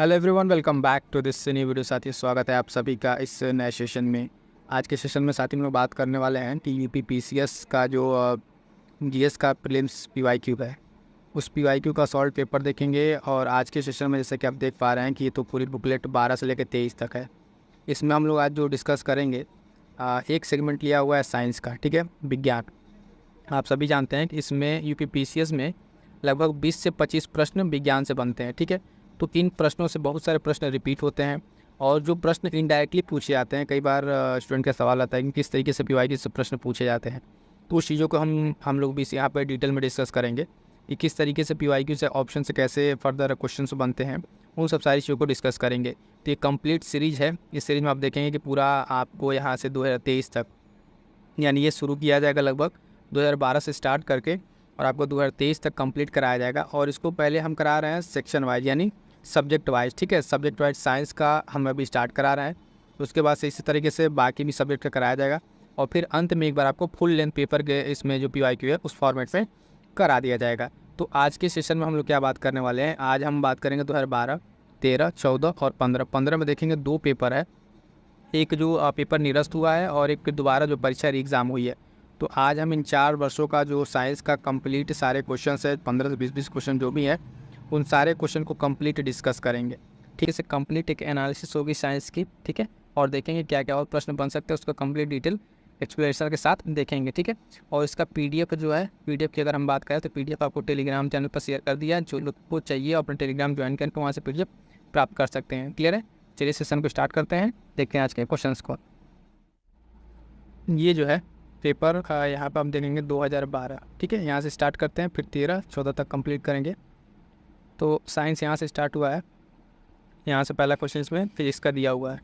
Hello everyone, welcome back to this new video. साथियों, स्वागत है आप सभी का इस नए सेशन में। आज के सेशन में साथी हम लोग बात करने वाले हैं टीयूपी पीसीएस का जो जीएस का प्रीलिम्स पीवाईक्यू है, उस पीवाईक्यू का सॉल्व पेपर देखेंगे। और आज के सेशन में जैसे कि आप देख पा रहे हैं कि ये तो पूरी बुकलेट 12 से लेकर 23 तक है। इसमें हम लोग आज जो डिस्कस करेंगे एक सेगमेंट लिया हुआ है साइंस का, ठीक है, विज्ञान। आप सभी जानते हैं कि इसमें यूपी पीसीएस में लगभग 20 से 25 प्रश्न विज्ञान से बनते हैं, ठीक है। तो इन प्रश्नों से बहुत सारे प्रश्न रिपीट होते हैं और जो प्रश्न इनडायरेक्टली पूछे जाते हैं, कई बार स्टूडेंट का सवाल आता है कि किस तरीके से पीवाईक्यू से प्रश्न पूछे जाते हैं। तो उस चीज़ों को हम लोग भी यहाँ पर डिटेल में डिस्कस करेंगे कि किस तरीके से पीवाईक्यू से ऑप्शन से कैसे फर्दर क्वेश्चन बनते हैं, उन सब सारी चीज़ों को डिस्कस करेंगे। तो ये कंप्लीट सीरीज़ है। इस सीरीज़ में आप देखेंगे कि पूरा आपको यहाँ से 2023 तक, यानी ये शुरू किया जाएगा लगभग 2012 से स्टार्ट करके और आपको 2023 तक कंप्लीट कराया जाएगा। और इसको पहले हम करा रहे हैं सेक्शन वाइज, यानी सब्जेक्ट वाइज, ठीक है। सब्जेक्ट वाइज साइंस का हम अभी स्टार्ट करा रहे हैं, उसके बाद से इसी तरीके से बाकी भी सब्जेक्ट का कराया जाएगा और फिर अंत में एक बार आपको फुल लेंथ पेपर के इसमें जो पीवाईक्यू है उस फॉर्मेट में करा दिया जाएगा। तो आज के सेशन में हम लोग क्या बात करने वाले हैं, आज हम बात करेंगे 2012, 13, 14 और 15 में देखेंगे 2 पेपर है। एक जो पेपर निरस्त हुआ है और एक दोबारा जो परीक्षा एग्ज़ाम हुई है। तो आज हम इन 4 वर्षों का जो साइंस का कंप्लीट सारे क्वेश्चन है, 15 से 20 क्वेश्चन जो भी है, उन सारे क्वेश्चन को कंप्लीट डिस्कस करेंगे, ठीक है। से कंप्लीट एक एनालिसिस होगी साइंस की, ठीक है। और देखेंगे क्या क्या और प्रश्न बन सकते हैं, उसका कंप्लीट डिटेल एक्सप्लेनेशन के साथ देखेंगे, ठीक है। और इसका पीडीएफ जो है, पीडीएफ की अगर हम बात करें तो पीडीएफ आपको टेलीग्राम चैनल पर शेयर कर दिया है। जो लोग को चाहिए अपने टेलीग्राम ज्वाइन करके वहाँ से पीडीएफ प्राप्त कर सकते हैं। क्लियर है? चलिए सेशन को स्टार्ट करते हैं, देखते हैं आज के क्वेश्चंस को। ये जो है पेपर यहाँ पर हम देखेंगे 2012, ठीक है। यहाँ से स्टार्ट करते हैं, फिर 13, 14 तक कंप्लीट करेंगे। तो साइंस यहाँ से स्टार्ट हुआ है। यहाँ से पहला क्वेश्चन इसमें फिजिक्स का दिया हुआ है।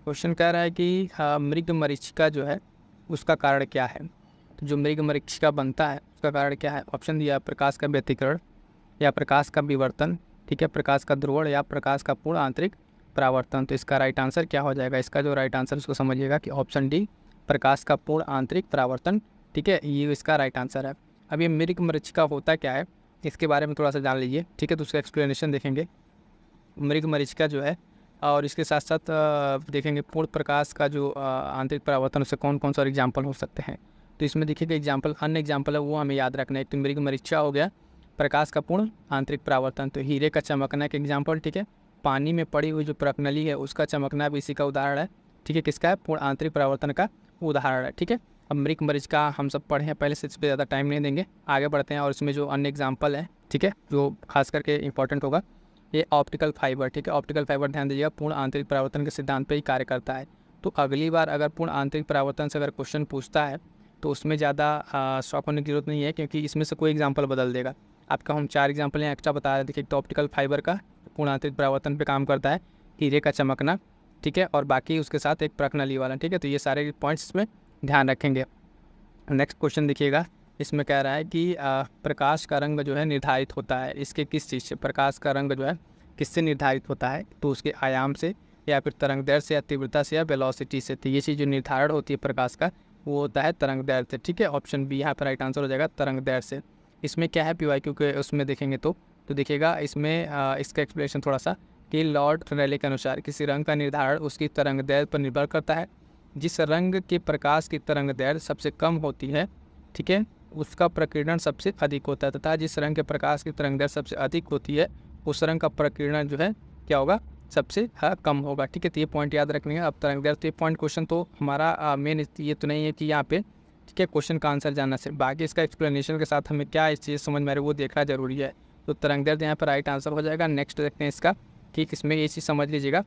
क्वेश्चन कह रहा है कि मृग मरीचिका जो है उसका कारण क्या है। तो जो मृग मरीचिका बनता है उसका कारण क्या है। ऑप्शन दिया, प्रकाश का व्यतिकरण या प्रकाश का विवर्तन, ठीक है, प्रकाश का ध्रुवण या प्रकाश का पूर्ण आंतरिक परावर्तन। तो इसका राइट आंसर क्या हो जाएगा। इसका जो राइट आंसर उसको समझिएगा कि ऑप्शन डी, प्रकाश का पूर्ण आंतरिक परावर्तन, ठीक है, ये इसका राइट आंसर है। अब ये मृग मरीचिका होता क्या है, इसके बारे में थोड़ा सा जान लीजिए, ठीक है। तो उसका एक्सप्लेनेशन देखेंगे मृग मरीचिका जो है, और इसके साथ साथ देखेंगे पूर्ण प्रकाश का जो आंतरिक परावर्तन, उससे कौन कौन सा एग्जाम्पल हो सकते हैं। तो इसमें देखिएगा एग्जाम्पल, अन्य एग्जाम्पल है वो हमें याद रखना है। तो मृग मरीचिका हो गया, प्रकाश का पूर्ण आंतरिक परावर्तन, तो हीरे का चमकना का एग्जाम्पल, ठीक है। पानी में पड़ी हुई जो प्रकनली है उसका चमकना भी इसी का उदाहरण है, ठीक है। किसका है? पूर्ण आंतरिक परावर्तन का उदाहरण है, ठीक है। अब मृग मरीचिका हम सब पढ़े हैं पहले से, इस पर ज़्यादा टाइम नहीं देंगे, आगे बढ़ते हैं। और इसमें जो अन्य एग्जाम्पल है, ठीक है, जो खास करके इंपॉर्टेंट होगा, ये ऑप्टिकल फाइबर, ठीक है। ऑप्टिकल फाइबर ध्यान दीजिएगा, पूर्ण आंतरिक परावर्तन के सिद्धांत पे ही कार्य करता है। तो अगली बार अगर पूर्ण आंतरिक परावर्तन से अगर क्वेश्चन पूछता है तो उसमें ज़्यादा शॉक होने की जरूरत नहीं है, क्योंकि इसमें से कोई एग्जाम्पल बदल देगा आपका। हम 4 एग्जाम्पल यहाँ एक्स्ट्रा बता रहे थे। तो ऑप्टिकल फाइबर का पूर्ण आंतरिक परावर्तन पे काम करता है, हीरे का चमकना, ठीक है, और बाकी उसके साथ एक प्रकनली वाला, ठीक है। तो ये सारे पॉइंट्स इसमें ध्यान रखेंगे। नेक्स्ट क्वेश्चन देखिएगा, इसमें कह रहा है कि प्रकाश का रंग जो है निर्धारित होता है, इसके किस चीज़ से। प्रकाश का रंग जो है किससे निर्धारित होता है, तो उसके आयाम से या फिर तरंग दैर्ध्य से या तीव्रता से या वेलोसिटी से। तो ये चीज़ जो निर्धारण होती है प्रकाश का, वो होता है तरंग दैर्ध्य से, ठीक है। ऑप्शन बी यहाँ पर राइट आंसर हो जाएगा, तरंग दैर्ध्य से। इसमें क्या है पीवाईक्यू के उसमें देखेंगे तो देखिएगा इसमें इसका एक्सप्लेनेशन थोड़ा सा कि लॉर्ड रेले के अनुसार किसी रंग का निर्धारण उसकी तरंग दैर्ध्य पर निर्भर करता है। जिस रंग के प्रकाश की तरंग दैर्ध्य सबसे कम होती है, ठीक है, उसका प्रकीर्णन सबसे अधिक होता है, तथा जिस रंग के प्रकाश की तरंग दैर्ध्य सबसे अधिक होती है उस रंग का प्रकीर्णन जो है क्या होगा, सबसे कम होगा, ठीक है। तो ये पॉइंट याद रखनी है। अब तरंग दैर्ध्य, तो ये पॉइंट क्वेश्चन तो हमारा मेन ये तो नहीं है कि यहाँ पे, ठीक है, क्वेश्चन का आंसर जानना से, बाकी इसका एक्सप्लेनेशन के साथ हमें क्या इस चीज़ समझ में आ रही है वो देखना जरूरी है। तो तरंग दैर्ध्य यहाँ पर राइट आंसर हो जाएगा। नेक्स्ट देखते हैं इसका, ठीक, इसमें ये चीज़ समझ लीजिएगा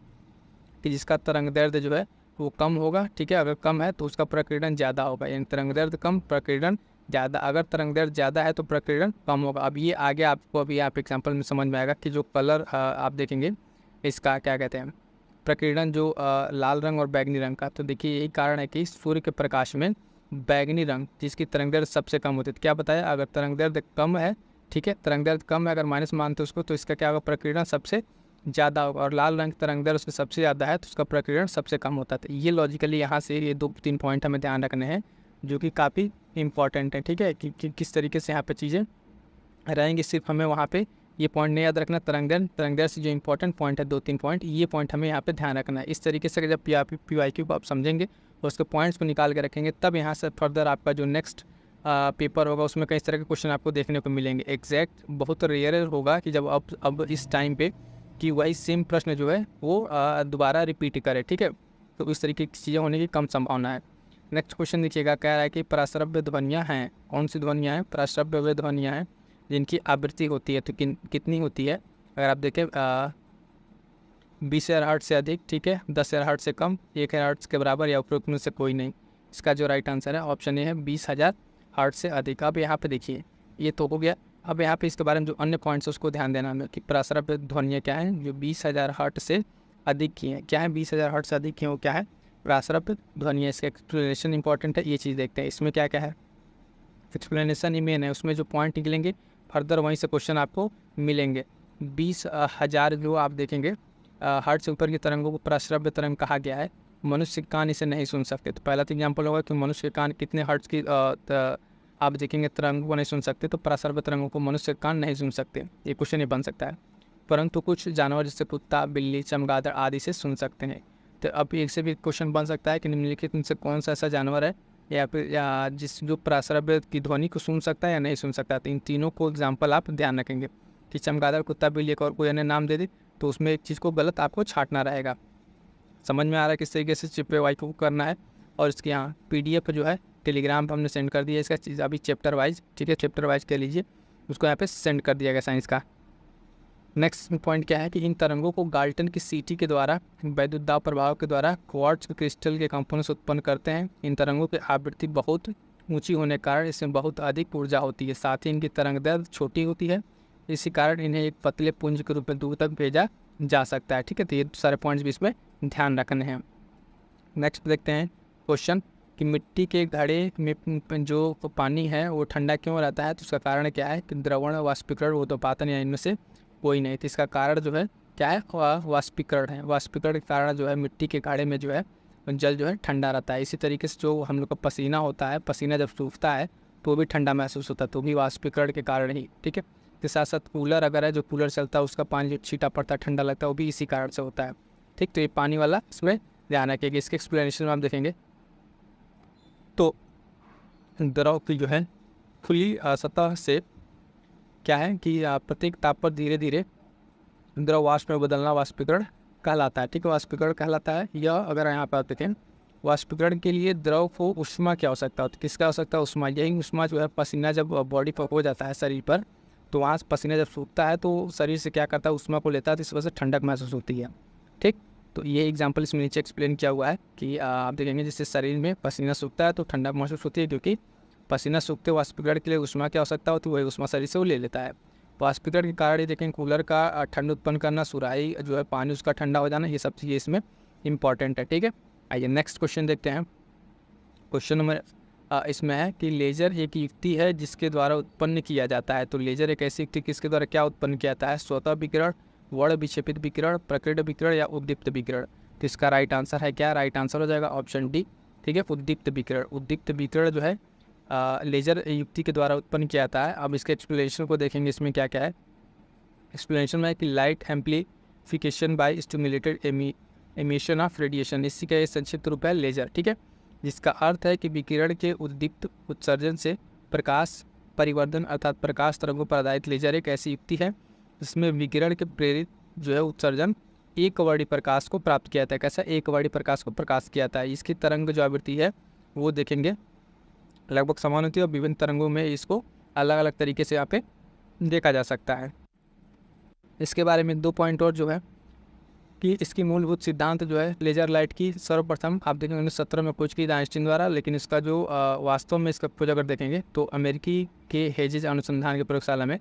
कि जिसका तरंग दैर्ध्य जो है वो कम होगा, ठीक है, अगर कम है तो उसका प्रकीर्णन ज़्यादा होगा, यानी तरंग दैर्ध्य कम, प्रकीर्णन ज़्यादा। अगर तरंग दैर्ध्य ज़्यादा है तो प्रकीर्णन कम होगा। अब ये आगे आपको अभी आप एग्जाम्पल में समझ में आएगा कि जो कलर आप देखेंगे इसका क्या कहते हैं, प्रकीर्णन जो लाल रंग और बैगनी रंग का। तो देखिए यही कारण है कि सूर्य के प्रकाश में बैगनी रंग जिसकी तरंग दैर्ध्य सबसे कम होती है। तो क्या बताया, अगर तरंग दैर्ध्य कम है, ठीक है, तरंग दैर्ध्य कम है, अगर माइनस मानते उसको, तो इसका क्या होगा, प्रकीर्णन सबसे ज़्यादा होगा। और लाल रंग तरंग दैर्ध्य उसके सबसे ज़्यादा है तो उसका प्रकीर्णन सबसे कम होता है। ये लॉजिकली यहाँ से ये 2-3 पॉइंट हमें ध्यान रखने हैं जो कि काफ़ी इंपॉर्टेंट है, ठीक है, कि किस तरीके से यहाँ पे चीज़ें रहेंगी। सिर्फ हमें वहाँ पे ये पॉइंट नहीं याद रखना। तरंगदैर्ध्य से जो इंपॉर्टेंट पॉइंट है 2-3 पॉइंट, ये पॉइंट हमें यहाँ पे ध्यान रखना है। इस तरीके से जब PYQ को आप समझेंगे और उसके पॉइंट्स को निकाल के रखेंगे, तब यहाँ से फर्दर आपका जो नेक्स्ट पेपर होगा उसमें कई तरह के क्वेश्चन आपको देखने को मिलेंगे। एग्जैक्ट बहुत रेयर होगा कि जब अब इस टाइम पे कि वही सेम प्रश्न जो है वो दोबारा रिपीट करे, ठीक है। तो इस तरीके की चीज़ें होने की कम संभावना है। नेक्स्ट क्वेश्चन देखिएगा, कह रहा है कि पराश्रव्य ध्वनियाँ हैं। कौन सी ध्वनियाँ हैं? पराश्रव्य ध्वनियाँ हैं जिनकी आवृत्ति होती है, तो कितनी होती है? अगर आप देखें 20,000 हर्ट्ज से अधिक, ठीक है, 10,000 हर्ट्ज से कम, 1,000 हर्ट्ज के बराबर या उपरोक्त में से कोई नहीं। इसका जो राइट आंसर है ऑप्शन ए है 20,000 हर्ट्ज से अधिक। अब यहाँ पे देखिए ये तो हो गया। अब यहाँ पे इसके बारे में जो अन्य पॉइंट्स है उसको ध्यान देना है कि पराश्रव्य ध्वनियाँ क्या हैं जो 20,000 हर्ट्ज से अधिक की हैं। क्या है 20,000 हर्ट्ज से अधिक की हैं? वो क्या है? पराश्रव्य ध्वनियाँ। इसका एक्सप्लेनेशन इंपॉर्टेंट है, ये चीज़ देखते हैं। इसमें क्या क्या है? एक्सप्लेनेशन ही मेन है, उसमें जो पॉइंट निकलेंगे फर्दर वहीं से क्वेश्चन आपको मिलेंगे। 20,000 जो आप देखेंगे हर्ट्ज से ऊपर की तरंगों को पराश्रव्य तरंग कहा गया है। मनुष्य के कान इसे नहीं सुन सकते। तो पहला तो एग्जाम्पल होगा कि मनुष्य के कान कितने हर्ट्ज की आप देखेंगे तरंगों को नहीं सुन सकते, तो पराश्रव्य तरंगों को मनुष्य के कान नहीं सुन सकते। ये क्वेश्चन ही बन सकता है। परंतु कुछ जानवर जैसे कुत्ता, बिल्ली, चमगादड़ आदि से सुन सकते हैं। तो अब एक से भी क्वेश्चन बन सकता है कि निम्नलिखित में से कौन सा ऐसा जानवर है या फिर जिस जो पराश्रव्य की ध्वनि को सुन सकता है या नहीं सुन सकता। तो इन तीनों को एग्जाम्पल आप ध्यान रखेंगे कि चमगादड़, कुत्ता, बिल्ली और कोई अन्य नाम दे दे तो उसमें एक चीज़ को गलत आपको छांटना रहेगा। समझ में आ रहा है किस तरीके से PYQ को करना है। और इसके यहाँ PDF जो है टेलीग्राम पर हमने सेंड कर दिया इसका चीज़ अभी चैप्टर वाइज, ठीक है, चैप्टर वाइज कह लीजिए, उसको यहाँ पे सेंड कर दिया गया साइंस का। नेक्स्ट पॉइंट क्या है कि इन तरंगों को गाल्टन की सीटी के द्वारा वैद्युत दाब प्रभाव के द्वारा क्वार्ट्ज क्रिस्टल के कंपोनेंट्स उत्पन्न करते हैं। इन तरंगों की आवृत्ति बहुत ऊंची होने के कारण इसमें बहुत अधिक ऊर्जा होती है। साथ ही इनकी तरंगदैर्ध्य छोटी होती है, इसी कारण इन्हें एक पतले पुंज के रूप में दूर तक भेजा जा सकता है, ठीक है। तो ये सारे पॉइंट्स भी इसमें ध्यान रखने हैं। नेक्स्ट देखते हैं क्वेश्चन कि मिट्टी के घड़े में जो पानी है वो ठंडा क्यों रहता है? तो उसका कारण क्या है कि द्रवण, वाष्पीकरण, ऊर्ध्वपातन या इनमें से कोई नहीं। तो इसका कारण जो है क्या है? वाष्पीकरण है। वाष्पीकरण के कारण जो है मिट्टी के घड़े में जो है जल जो है ठंडा रहता है। इसी तरीके से जो हम लोग का पसीना होता है, पसीना जब सूखता है तो भी ठंडा महसूस होता है, तो भी वाष्पीकरण के कारण ही, ठीक है। इसके साथ साथ कूलर अगर है, जो कूलर चलता है उसका पानी जो छीटा पड़ता है, ठंडा लगता है, वो भी इसी कारण से होता है, ठीक। तो ये पानी वाला इसमें ध्यान रखिएगा। इसके एक्सप्लेनेशन में आप देखेंगे तो द्रव की जो है खुली सतह से क्या है कि प्रत्येक ताप पर धीरे धीरे द्रव वाष्प में बदलना वाष्पीकरण कहलाता है, ठीक है, वाष्पीकरण कहलाता है। या अगर यहाँ पर आप देखें वाष्पीकरण के लिए द्रव को उष्मा की आवश्यकता होती है। किसका आवश्यकता? उष्मा। यही उष्मा जो है पसीना जब बॉडी पर हो जाता है शरीर पर, तो वहाँ पसीना जब सूखता है तो शरीर से क्या करता है? उष्मा को लेता है, तो इस वजह से ठंडक महसूस होती है, ठीक। तो ये एग्जाम्पल इसमें नीचे एक्सप्लेन किया हुआ है कि आप देखेंगे जिससे शरीर में पसीना सूखता है तो ठंडक महसूस होती है, क्योंकि पसीना सूखते वाष्पीकरण के लिए उष्मा की आवश्यकता होती है, वही उष्मा शरीर से वो ले लेता है। वाष्पीकरण के कारण ये देखें कूलर का ठंड उत्पन्न करना, सुराही जो है पानी उसका ठंडा हो जाना, ये सब चीज़ें इसमें इंपॉर्टेंट है, ठीक है। आइए नेक्स्ट क्वेश्चन देखते हैं। क्वेश्चन नंबर इसमें है कि लेजर एक युक्ति है जिसके द्वारा उत्पन्न किया जाता है। तो लेजर एक ऐसी युक्ति किसके द्वारा क्या उत्पन्न किया जाता है? स्वतः विकिरण, वर्ण विक्षेपित विकिरण, प्रकीर्ण विकिरण या उद्दीप्त विकिरण। तो इसका राइट आंसर है क्या? राइट आंसर हो जाएगा ऑप्शन डी, ठीक है, उद्दीप्त विकिरण। उद्दीप्त विकिरण जो है लेजर युक्ति के द्वारा उत्पन्न किया जाता है। अब इसके एक्सप्लेनेशन को देखेंगे, इसमें क्या क्या है। एक्सप्लेनेशन में है कि light amplification by stimulated emission of radiation, इसी का ये संक्षिप्त रूप है लेजर, ठीक है, जिसका अर्थ है कि विकिरण के उद्दीप्त उत्सर्जन से प्रकाश परिवर्धन अर्थात प्रकाश तरंगों पर आधारित लेजर एक ऐसी युक्ति है जिसमें विकिरण के प्रेरित जो है उत्सर्जन एक वर्णी प्रकाश को प्राप्त किया जाता है। कैसा? एक वर्णी प्रकाश को प्रकाश किया जाता है। इसकी तरंग जो आवृत्ति है वो देखेंगे लगभग समान होती है और विभिन्न तरंगों में इसको अलग अलग तरीके से यहाँ पे देखा जा सकता है। इसके बारे में 2 पॉइंट और जो है कि इसकी मूलभूत सिद्धांत जो है लेजर लाइट की सर्वप्रथम आप देखेंगे 1917 में खोज की आइंस्टीन द्वारा, लेकिन इसका जो वास्तव में इसका खोज अगर देखेंगे तो अमेरिकी के हेजेज अनुसंधान की प्रयोगशाला में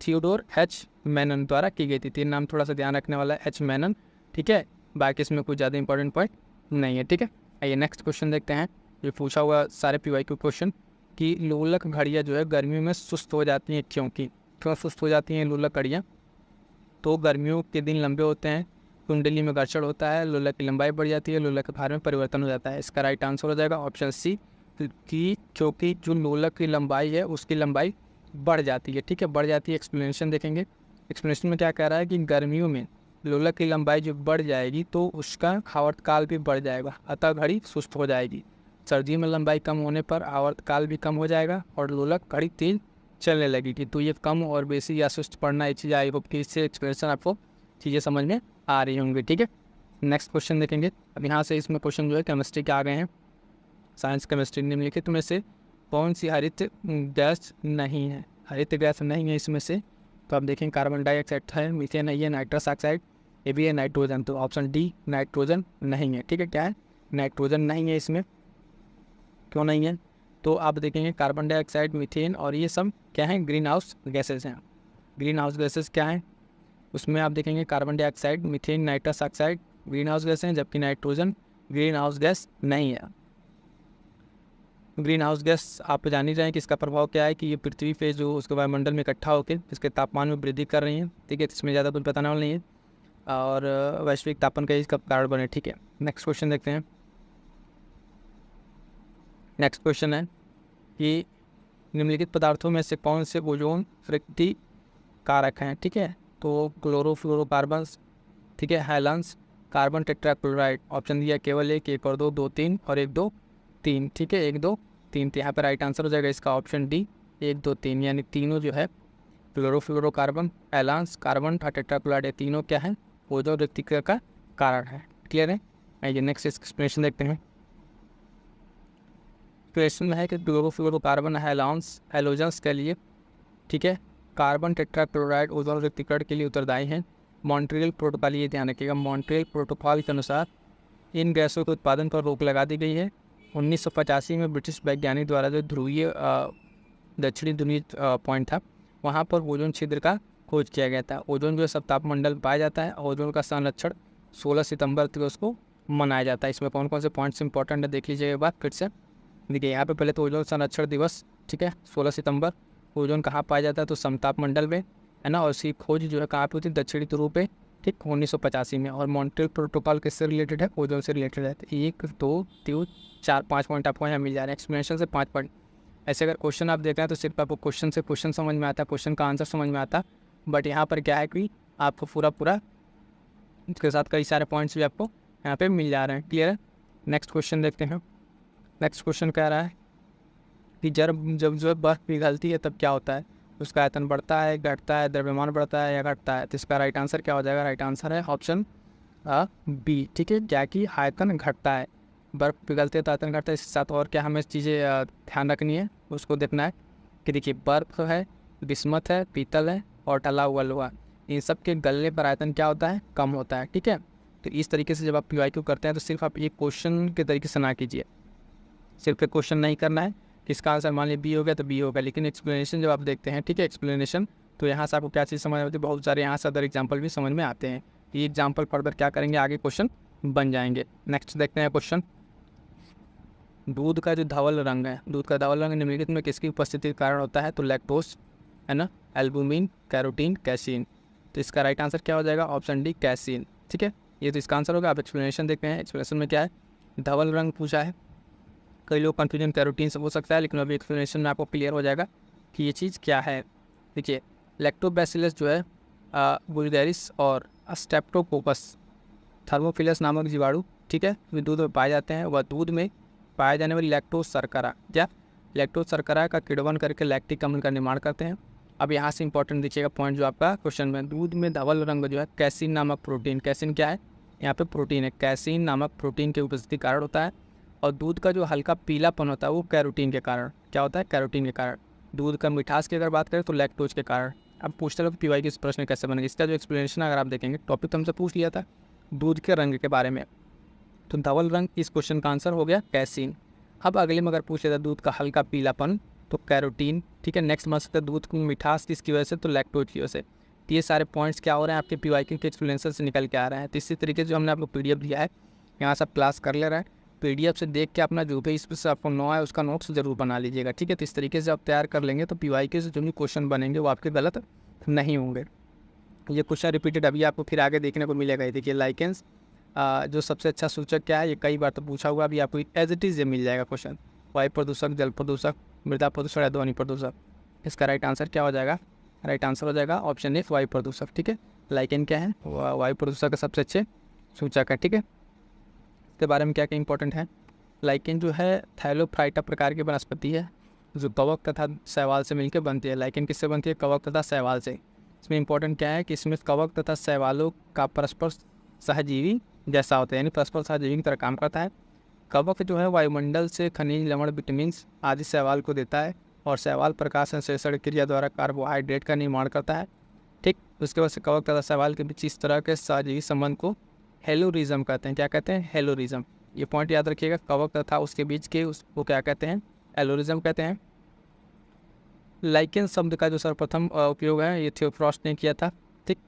थियोडोर एच मैनन द्वारा की गई थी। 3 नाम थोड़ा सा ध्यान रखने वाला है, एच मैनन, ठीक है, बाकी इसमें कोई ज़्यादा इंपॉर्टेंट पॉइंट नहीं है, ठीक है। आइए नेक्स्ट क्वेश्चन देखते हैं। ये पूछा हुआ सारे PYQ क्वेश्चन कि लोलक घड़ियाँ जो है गर्मियों में सुस्त हो जाती हैं, क्यों सुस्त हो जाती हैं लोलक घड़ियाँ? तो गर्मियों के दिन लंबे होते हैं, कुंडली में घर्षण होता है, लोलक की लंबाई बढ़ जाती है, लोलक के भार में परिवर्तन हो जाता है। इसका राइट आंसर हो जाएगा ऑप्शन सी, कि क्योंकि जो लोलक की लंबाई है उसकी लंबाई बढ़ जाती है, ठीक है, बढ़ जाती है। एक्सप्लेनेशन देखेंगे, एक्सप्लेनेशन में क्या कह रहा है कि गर्मियों में लोलक की लंबाई जो बढ़ जाएगी तो उसका आवर्तकाल भी बढ़ जाएगा, अतः घड़ी सुस्त हो जाएगी। सर्दियों में लंबाई कम होने पर आवर्तकाल भी कम हो जाएगा और लोलक घड़ी तेज चलने लगेगी। तो ये कम और बेसी या सुस्त पड़ना, ये चीज़ आई होप कि इससे एक्सप्लेनेशन आपको चीज़ें समझ में आ रही होंगी, ठीक है। नेक्स्ट क्वेश्चन देखेंगे। अब यहाँ से इसमें क्वेश्चन जो है केमिस्ट्री के आ गए हैं। साइंस केमिस्ट्री निम्नलिखित में से कौन सी हरित गैस नहीं है? हरित गैस नहीं है इसमें से, तो आप देखें कार्बन डाइऑक्साइड है, मीथेन है, ये नाइट्रस ऑक्साइड, ये भी है नाइट्रोजन। तो ऑप्शन डी नाइट्रोजन नहीं है, ठीक है। क्या है? नाइट्रोजन नहीं है इसमें। क्यों नहीं है? तो आप देखेंगे कार्बन डाइऑक्साइड, मीथेन और ये सब क्या है? ग्रीन हाउस गैसेज हैं। ग्रीन हाउस गैसेज क्या है? उसमें आप देखेंगे carbon dioxide, methane, nitrous oxide green house gas हैं, जबकि नाइट्रोजन ग्रीन हाउस गैस नहीं है। ग्रीन हाउस गैस आप जान ही रहे हैं कि इसका प्रभाव क्या है कि ये पृथ्वी पे जो उसके वायुमंडल में इकट्ठा होकर इसके तापमान में वृद्धि कर रही हैं, ठीक है। इसमें ज़्यादा कुछ बताने वाला नहीं है और वैश्विक तापमान का इसका कारण बने, ठीक है। नेक्स्ट क्वेश्चन देखते हैं। नेक्स्ट क्वेश्चन है कि निम्नलिखित पदार्थों में से कौन से ओजोन वृद्धि कारक हैं, ठीक है। तो क्लोरोफ्लोरोकार्बन्स, ठीक है, हैलांस, कार्बन टेट्राक्लोराइड। ऑप्शन दिया केवल एक और दो, 2 3 और 1 2 3, ठीक है, 1 2 3। तो यहाँ पर राइट आंसर हो जाएगा इसका ऑप्शन डी 1 2 3, यानी तीनों जो है क्लोरोफ्लोरोकार्बन, हैलांस, कार्बन टेट्राक्लोराइड, ये तीनों क्या है? ओजोन वृद्धि का कारण है। क्लियर है? आइए नेक्स्ट एक्सप्लेनेशन देखते हैं। क्वेश्चन में है कि क्लोरोफ्लोरोकार्बन हैलोजेंस के लिए, ठीक है, कार्बन टेट्राक्लोराइड ओजोन रिक्तीकरण के लिए उत्तरदायी हैं। मॉन्ट्रियल प्रोटोकॉल, ये ध्यान रखिएगा, मॉन्ट्रियल प्रोटोकॉल के अनुसार इन गैसों के उत्पादन पर रोक लगा दी गई है। 1985 में ब्रिटिश वैज्ञानिक द्वारा जो ध्रुवीय दक्षिणी ध्रुवीय पॉइंट था, वहाँ पर ओजोन छिद्र का खोज किया गया था। ओजोन जो है सब तापमंडल में पाया जाता है। ओजोन का संरक्षण 16 सितंबर तक उसको मनाया जाता है। इसमें कौन कौन से पॉइंट्स इंपॉर्टेंट है देख लीजिए एक बार फिर से। देखिए यहाँ पे पहले तो ओजोन संरक्षण दिवस, ठीक है, 16 सितंबर। ओजोन कहाँ पाया जाता है? तो समताप मंडल में, है ना। और उसकी खोज जो है कहाँ पे होती है? दक्षिणी ध्रुव पे, ठीक, 1985 में। और मॉन्ट्रियल प्रोटोकॉल किससे रिलेटेड है? ओजोन से रिलेटेड है। तो 1 2 3 4 5 पॉइंट आपको यहाँ मिल जा रहे हैं। एक्सप्लेनेशन से 5 पॉइंट। ऐसे अगर क्वेश्चन आप देख रहे हैं तो सिर्फ आपको क्वेश्चन से क्वेश्चन समझ में आता है, क्वेश्चन का आंसर समझ में आता, बट यहाँ पर क्या है कि आपको पूरा इसके साथ कई सारे पॉइंट्स भी आपको यहाँ पे मिल जा रहे हैं। क्लियर है? नेक्स्ट क्वेश्चन देखते हैं। नेक्स्ट क्वेश्चन कह रहा है कि जब जो बर्फ़ पिघलती है तब क्या होता है? उसका आयतन बढ़ता है, घटता है, द्रव्यमान बढ़ता है या घटता है? तो इसका राइट आंसर क्या हो जाएगा? राइट आंसर है ऑप्शन बी, ठीक है, क्या कि आयतन घटता है। बर्फ़ पिघलते तो आयतन घटता है। इसके साथ और क्या हमें चीज़ें ध्यान रखनी है, उसको देखना है कि देखिए बर्फ़ है, बिस्मथ है, पीतल है और टला हुआ लोहा, इन सब के गलने पर आयतन क्या होता है? कम होता है, ठीक है। तो इस तरीके से जब आप PYQ करते हैं तो सिर्फ आप एक क्वेश्चन के तरीके से ना कीजिए, सिर्फ एक क्वेश्चन नहीं करना है कि इसका आंसर मान लीजिए बी हो गया तो बी होगा, लेकिन एक्सप्लेनेशन जब आप देखते हैं, ठीक है, एक्सप्लेनेशन, तो यहाँ से आपको क्या चीज़ समझ में आती है? बहुत सारे यहाँ से अदर एग्जाम्पल भी समझ में आते हैं। ये एग्जाम्पल फर्दर क्या करेंगे, आगे क्वेश्चन बन जाएंगे। नेक्स्ट देखते हैं क्वेश्चन। दूध का जो धवल रंग है, दूध का धवल रंग निम्नलिखित में किसकी उपस्थिति के कारण होता है? तो लैक्टोज, है ना, एल्बुमिन, कैरोटीन, कैसीन। तो इसका राइट आंसर क्या हो जाएगा? ऑप्शन डी कैसीन, ठीक है। ये तो इसका आंसर होगा। आप एक्सप्लेनेशन देखते हैं। एक्सप्लेनेशन में क्या है? धवल रंग पूछा है। कई लोग कन्फ्यूजन कैरोटीन से हो सकता है, लेकिन अभी एक्सप्लेनेशन में आपको क्लियर हो जाएगा कि ये चीज़ क्या है। देखिए लैक्टोबैसिलस जो है बुल्गारिस और स्टेप्टोकोकस थर्मोफिलस नामक जीवाणु, ठीक है, वे दूध में पाए जाते हैं। वह दूध में पाए जाने वाली लैक्टोज शर्करा, क्या लैक्टोज शर्करा का किण्वन करके लैक्टिक अम्ल का निर्माण करते हैं। अब यहाँ से इंपॉर्टेंट देखिएगा पॉइंट जो आपका क्वेश्चन में, दूध में धवल रंग जो है कैसीन नामक प्रोटीन, कैसीन क्या है? यहाँ पे प्रोटीन है, कैसीन नामक प्रोटीन की उपस्थिति के कारण होता है। और दूध का जो हल्का पीलापन होता है वो कैरोटीन के कारण, क्या होता है? कैरोटीन के कारण। दूध का मिठास की अगर बात करें तो लैक्टोज के कारण। अब पूछते लोग PYQ इस प्रश्न कैसे बनेगा, इसका जो एक्सप्लेनेशन अगर आप देखेंगे, टॉपिक तो हमसे पूछ लिया था दूध के रंग के बारे में, तो धवल रंग इस क्वेश्चन का आंसर हो गया कैसीन। अब अगले में अगर पूछ लेता दूध का हल्का पीलापन तो कैरोटीन, ठीक है। नेक्स्ट मान सकते दूध की मिठास किसकी वजह से? तो लैक्टोज की वजह से। तो ये सारे पॉइंट्स क्या हो रहे हैं आपके PYQ के एक्सप्लेनेशन से निकल के आ रहे हैं। तो इसी तरीके से जो हमने आपको PDF दिया है, यहाँ सब क्लास कर ले रहा है, PDF से देख के अपना जो भी इस पर से आपको नो है उसका नोट्स जरूर बना लीजिएगा, ठीक है। तो इस तरीके से आप तैयार कर लेंगे तो PYQ से जो भी क्वेश्चन बनेंगे वो आपके गलत नहीं होंगे। ये क्वेश्चन रिपीटेड अभी आपको फिर आगे देखने को मिलेगा। ये देखिए लाइकेंस जो सबसे अच्छा सूचक क्या है, ये कई बार तो पूछा हुआ, अभी आपको एज इट इज़ ये मिल जाएगा क्वेश्चन। वायु प्रदूषक, जल प्रदूषक, मृदा प्रदूषण या ध्वनि प्रदूषक, इसका राइट आंसर क्या हो जाएगा? राइट आंसर हो जाएगा ऑप्शन ए वायु प्रदूषक। ठीक है, लाइकेन क्या है? वायु प्रदूषक का सबसे अच्छे सूचक है। ठीक है, इसके बारे में क्या क्या इंपॉर्टेंट है? लाइकेन जो है थैलोफ्राइटा प्रकार की वनस्पति है जो कवक तथा शैवाल से मिलकर बनती है। लाइकेन किससे बनती है? कवक तथा शैवाल से। इसमें इंपॉर्टेंट क्या है कि इसमें कवक तथा शैवालों का परस्पर सहजीवी जैसा होता है, यानी परस्पर सहजीवी की तरह काम करता है। कवक जो है वायुमंडल से खनिज, लवण, विटामिन आदि शैवाल को देता है और शैवाल प्रकाश संश्लेषण क्रिया द्वारा कार्बोहाइड्रेट का निर्माण करता है। ठीक, उसके बाद से कवक तथा शैवाल के बीच इस तरह के सहजीवी संबंध को हेलोरिज्म कहते हैं। क्या कहते हैं? हेलोरिज्म। ये पॉइंट याद रखिएगा, कवक तथा उसके बीच के उसको क्या कहते हैं? हेलोरिज्म कहते हैं। लाइकेन शब्द का जो सर्वप्रथम उपयोग है ये थियोफ्रास्ट ने किया था। ठीक,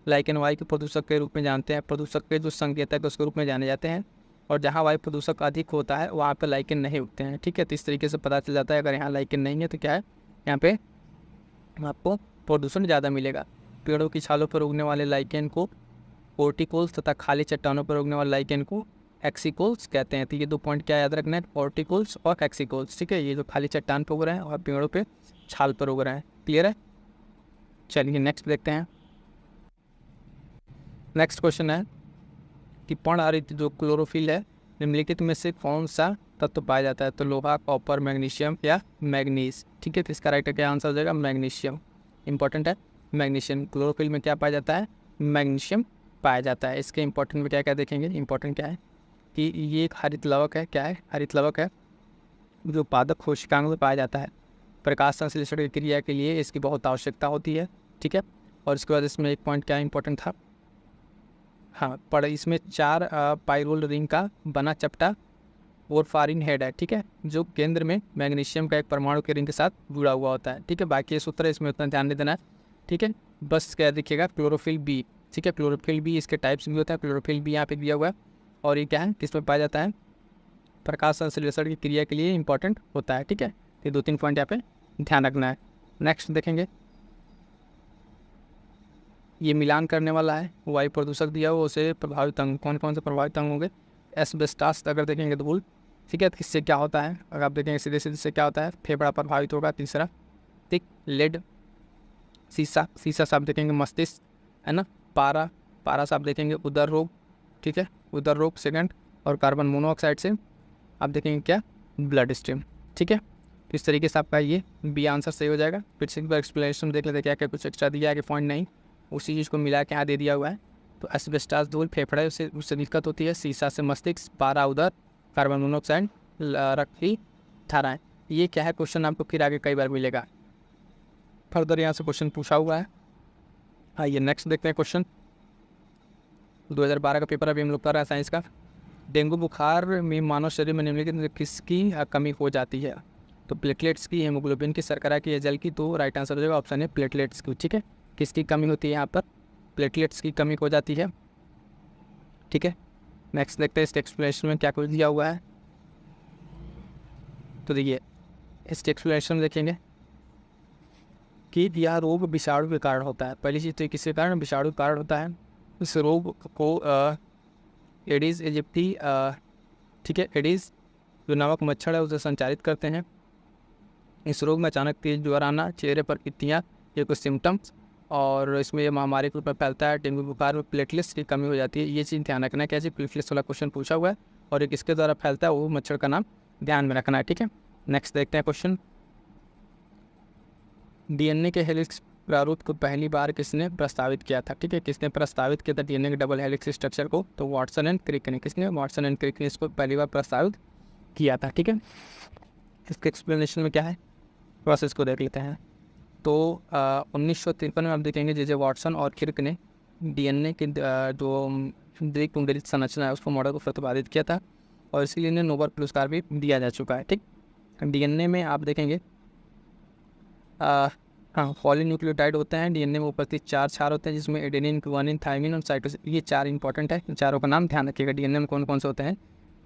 लाइकेन वायु के प्रदूषक के रूप में जानते हैं, प्रदूषक के जो संकेतक उसके रूप में जाने जाते हैं, और जहाँ वायु प्रदूषक अधिक होता है वहाँ पे लाइकेन नहीं उगते हैं। ठीक है, तो इस तरीके से पता चल जाता है अगर यहाँ लाइकेन नहीं है तो क्या है, यहाँ पे आपको प्रदूषण ज़्यादा मिलेगा। पेड़ों की छालों पर उगने वाले लाइकेन को पोर्टिकोल्स तथा खाली चट्टानों पर उगने वाले लाइकेन को एक्सिकोल्स कहते हैं। तो ये 2 पॉइंट क्या याद रखना है? पोर्टिकोल्स और एक्सिकोल्स। ठीक है, ये जो खाली चट्टान पर उग रहे हैं और पेड़ों पे छाल पर उग रहे हैं। क्लियर है? चलिए नेक्स्ट देखते हैं। नेक्स्ट क्वेश्चन है कि पर्णहरित जो क्लोरोफिल है निम्नलिखित में से कौन सा तत्व पाया जाता है? तो लोहा, कॉपर, मैग्नीशियम या मैग्नीज। ठीक है, तो इसका राइट क्या आंसर हो जाएगा? मैग्नीशियम। इंपॉर्टेंट है मैग्नीशियम। क्लोरोफिल में क्या पाया जाता है? मैग्नीशियम पाया जाता है। इसके इंपॉर्टेंट में क्या क्या देखेंगे? इंपॉर्टेंट क्या है कि ये एक हरित लवक है। क्या है? हरित लवक है जो पादप कोशिकाओं में पाया जाता है। प्रकाश संश्लेषण की क्रिया के लिए इसकी बहुत आवश्यकता होती है। ठीक है, और इसके बाद इसमें एक पॉइंट क्या इंपॉर्टेंट था? हाँ, पर इसमें 4 पाइरोल रिंग का बना चपटा और फारिन हेड है। ठीक है, जो केंद्र में मैग्नीशियम का एक परमाणु के रिंग के साथ जुड़ा हुआ होता है। ठीक है, बाकी ये सूत्र है, इसमें उतना ध्यान नहीं देना है। ठीक है, बस क्या दिखेगा? Chlorophyll B. ठीक है, क्लोरोफिल बी इसके टाइप्स भी होता है। क्लोरोफिल बी यहाँ पे दिया हुआ है, और ये क्या है? किसमें पाया जाता है? प्रकाश संश्लेषण की क्रिया के लिए इंपॉर्टेंट होता है। ठीक है, ये 2-3 पॉइंट यहाँ पे ध्यान रखना है। नेक्स्ट देखेंगे, ये मिलान करने वाला है वायु प्रदूषक दिया हुआ, उसे प्रभावित अंग कौन कौन से प्रभावित अंग होंगे? एस्बेस्टास अगर देखेंगे तो धूल। ठीक है, तो इससे क्या होता है? अगर आप देखेंगे सीधे सीधे से क्या होता है? फेफड़ा प्रभावित होगा। तीसरा ठीक, लेड। शीशा से आप देखेंगे मस्तिष्क, है ना। पारा से आप देखेंगे उदर रोग। ठीक है, उदर रोग सेकंड। और कार्बन मोनोऑक्साइड से आप देखेंगे क्या? Blood stream. ठीक है, तो इस तरीके से आपका ये बी आंसर सही हो जाएगा। फिर से एक बार एक्सप्लेनेशन देख लेते क्या क्या कुछ एक्स्ट्रा दिया है कि पॉइंट नहीं, उसी चीज़ को मिला के यहाँ दे दिया हुआ है। तो एस्बेस्टास धूल फेफड़े उससे दिक्कत होती है। शीशा से मस्तिष्क, पारा उदर, कार्बन मोनोऑक्साइड रक्ति धाराएं। ये क्या है क्वेश्चन आपको फिर आगे कई बार मिलेगा। फर्दर यहाँ से क्वेश्चन पूछा हुआ है। आइए नेक्स्ट देखते हैं क्वेश्चन। 2012 का पेपर अभी हम लोग कर रहे हैं साइंस का। डेंगू बुखार में मानव शरीर में निम्नलिखित किसकी कमी हो जाती है? तो प्लेटलेट्स की, हेमोग्लोबिन की, शर्करा की या जल की। तो राइट आंसर हो जाएगा ऑप्शन है प्लेटलेट्स की। ठीक है, किसकी कमी होती है यहाँ पर? प्लेटलेट्स की कमी हो जाती है। ठीक है, नेक्स्ट देखते हैं इसके एक्सप्लेनेशन में क्या कुछ दिया हुआ है। तो देखिए इसके एक्सप्लेनेशन में देखेंगे कि यह रोग विषाणु के कारण होता है। पहली चीज़ तो किसके कारण? विषाणु के कारण होता है। इस रोग को एडिस इजिप्टी ठीक है, एडिस जो नामक मच्छर है उसे संचारित करते हैं। इस रोग में अचानक तेज ज्वर आना, चेहरे पर पित्तियाँ, ये कुछ सिम्टम्स, और इसमें ये महामारी के रूप में फैलता है। डेंगू बुखार में प्लेटलेट्स की कमी हो जाती है। ये चीज़ ध्यान रखना है। कैसे? प्लेटलेट्स वाला क्वेश्चन पूछा हुआ है, और एक किसके द्वारा फैलता है वो मच्छर का नाम ध्यान में रखना है। ठीक है, नेक्स्ट देखते हैं क्वेश्चन। डीएनए के हेलिक्स प्रारूप को पहली बार किसने प्रस्तावित किया था? ठीक है, किसने प्रस्तावित किया था डीएनए के डबल हेलिक्स स्ट्रक्चर को? तो वाटसन एंड क्रिक ने। किसने? वाटसन एंड क्रिक ने इसको पहली बार प्रस्तावित किया था। ठीक है, इसके एक्सप्लेनेशन में क्या है प्रोसेस को देख लेते हैं। तो 1953 में आप देखेंगे जे वाटसन और क्रिक ने डीएनए के जो द्विकुंडलित संरचना है उसको मॉडल को प्रतिपादित किया था, और इसीलिए इन्हें नोबेल पुरस्कार भी दिया जा चुका है। ठीक, डीएनए में आप देखेंगे हाँ पॉलीन्यूक्लियोटाइड होते हैं। डीएनए में उपस्थित 4 क्षार होते हैं जिसमें एडेनिन, गुआनिन, थायमिन और साइटोसिन, ये 4 इंपॉर्टेंट है। चारों का नाम ध्यान रखिएगा। डीएनए में कौन कौन से होते हैं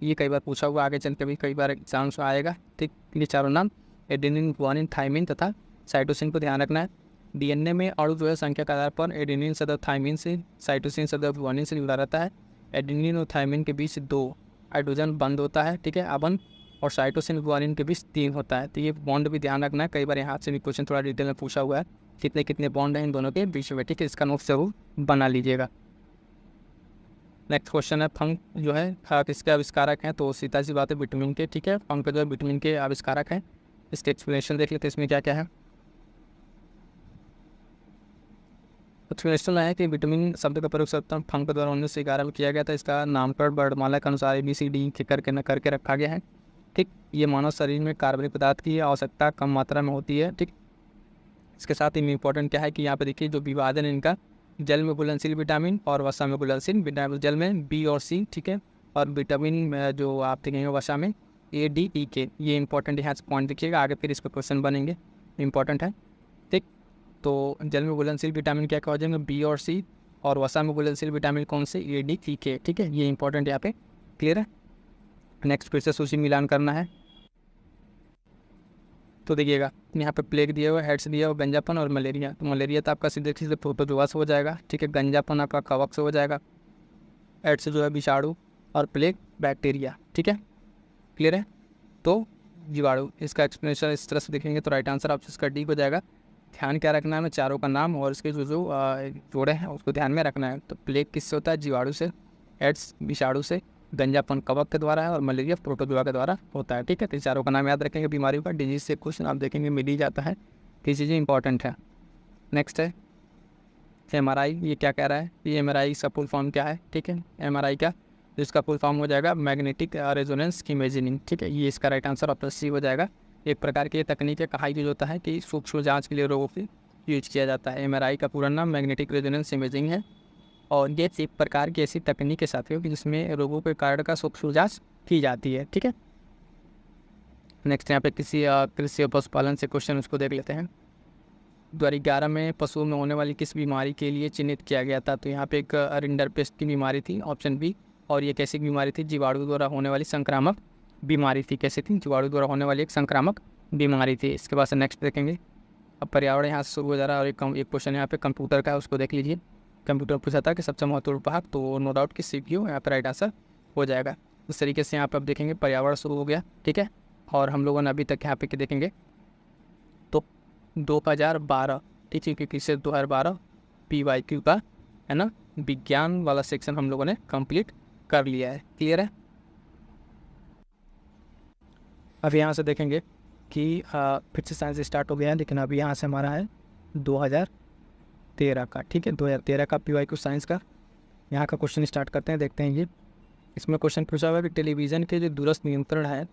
ये कई बार पूछा हुआ, आगे चल के भी कई बार एग्जाम्स में आएगा। ठीक, ये चारों नाम एडेनिन, गुआनिन, थायमिन तथा साइटोसिन को ध्यान रखना है। डीएनए में अणु जो है संख्या के आधार पर एडेनिन सदैव थायमिन से, साइटोसिन सदैव गुआनिन से जुड़ा रहता है। एडेनिन और थायमिन के बीच 2 हाइड्रोजन बंद होता है। ठीक है, अबंध, और साइटोसिन गुआनिन के बीच 3 होता है। तो ये बॉन्ड भी ध्यान रखना है, कई बार यहाँ से भी क्वेश्चन थोड़ा डिटेल में पूछा हुआ है, कितने कितने बॉन्ड हैं इन दोनों के बीच में, ठीक है। इसका नोट जरूर बना लीजिएगा। नेक्स्ट क्वेश्चन है फंग जो है किसके आविष्कारक हैं, तो सीधा सी बात है विटामिन के, ठीक है। फंग जो है विटामिन के आविष्कारक हैं। इसके एक्सप्लेनेशन देख लेते हैं इसमें क्या क्या है। एक्सप्लेनेशन है कि विटामिन शब्द का प्रयोग सर्वप्रथम फंग द्वारा 1911 में किया गया था। इसका नामकरण वर्णमाला के अनुसार ABCD के करके रखा गया है, ठीक। ये मानव शरीर में कार्बनिक पदार्थ की आवश्यकता कम मात्रा में होती है, ठीक। इसके साथ ही इम्पोर्टेंट क्या है कि यहाँ पे देखिए जो विभाजन इनका, जल में घुलनशील विटामिन और वसा में घुलनशील विटामिन, जल में B और C, ठीक है, और विटामिन में जो आप देखेंगे वसा में A, D, E, K। ये इंपॉर्टेंट यहाँ से पॉइंट देखिएगा, आगे फिर इस पर क्वेश्चन बनेंगे, इंपॉर्टेंट है, ठीक। तो जल में घुलनशील विटामिन क्या क्या हो जाएंगे, B और C, और वसा में घुलनशील विटामिन कौन से, A, D, E, K, ठीक है। ये इंपॉर्टेंट यहाँ पे क्लियर है। नेक्स्ट फिर से सूची मिलान करना है। तो देखिएगा यहाँ पे प्लेग दिया हुआ है, हेड्स दिया हुआ, गंजापन और मलेरिया। तो मलेरिया तो आपका सीधे सीधे प्रोटोजोआ से हो जाएगा, ठीक है। गंजापन आपका कवक से हो जाएगा, हेड्स जो है विषाणु, और प्लेग बैक्टीरिया, ठीक है, क्लियर है। तो जीवाणु, इसका एक्सप्लेनेशन इस तरह से देखेंगे तो राइट आंसर आपसे इसका D हो जाएगा। ध्यान क्या रखना है, चारों का नाम और इसके जो जोड़े हैं उसको ध्यान में रखना है। तो प्लेग किससे होता है, जीवाणु से, एड्स विषाणु से, गंजापन कवक के द्वारा है, और मलेरिया प्रोटोजोआ के द्वारा होता है, ठीक है। तो चारों का नाम याद रखेंगे। बीमारियों का डिजीज से क्वेश्चन आप देखेंगे मिल ही जाता है, ये चीज़ें इंपॉर्टेंट है। नेक्स्ट है MRI। ये क्या कह रहा है, ये MRI का फुल फॉर्म क्या है, ठीक है। MRI का जिसका फुल फॉर्म हो जाएगा मैग्नेटिक रेजोनेंस इमेजिंग, ठीक है। ये इसका राइट आंसर ऑप्शन C हो जाएगा। एक प्रकार की तकनीक है, कहा यूज होता है कि सूक्ष्म जाँच के लिए रोगों की यूज किया जाता है। MRI का पूरा नाम मैग्नेटिक रेजोनेंस इमेजिंग है, और ये एक प्रकार की ऐसी तकनीक के साथ है कि जिसमें रोगों के कारण का सूक्ष्म जांच की जाती है, ठीक है। नेक्स्ट यहाँ पे कृषि और पशुपालन से क्वेश्चन उसको देख लेते हैं। 2011 में पशुओं में होने वाली किस बीमारी के लिए चिन्हित किया गया था, तो यहाँ पे एक रिंडरपेस्ट की बीमारी थी, ऑप्शन B। और ये कैसी बीमारी थी, जीवाणु द्वारा होने वाली संक्रामक बीमारी थी। कैसी थी, जीवाणु द्वारा होने वाली एक संक्रामक बीमारी थी। इसके बाद से नेक्स्ट देखेंगे। अब पर्यावरण यहाँ से शुरू हो जा रहा है, और एक क्वेश्चन यहाँ पे कंप्यूटर का है, उसको देख लीजिए। कंप्यूटर पूछा था कि सबसे महत्वपूर्ण भाग, तो नो डाउट कि CPU यहाँ पर राइट आंसर हो जाएगा। इस तरीके से यहाँ पर आप देखेंगे पर्यावरण शुरू हो गया, ठीक है। और हम लोगों ने अभी तक यहाँ पे देखेंगे तो 2012, ठीक है, क्योंकि से 2012 PYQ का है ना विज्ञान वाला सेक्शन हम लोगों ने कंप्लीट कर लिया है, क्लियर है। अब यहाँ से देखेंगे कि फिर से साइंस स्टार्ट हो गया है, लेकिन अभी यहाँ से हमारा है 2013 का, ठीक है। 2013 का PYQ साइंस का यहाँ का क्वेश्चन स्टार्ट करते हैं, देखते हैं। ये इसमें क्वेश्चन पूछा हुआ है कि टेलीविज़न के जो दूरस्थ नियंत्रण है,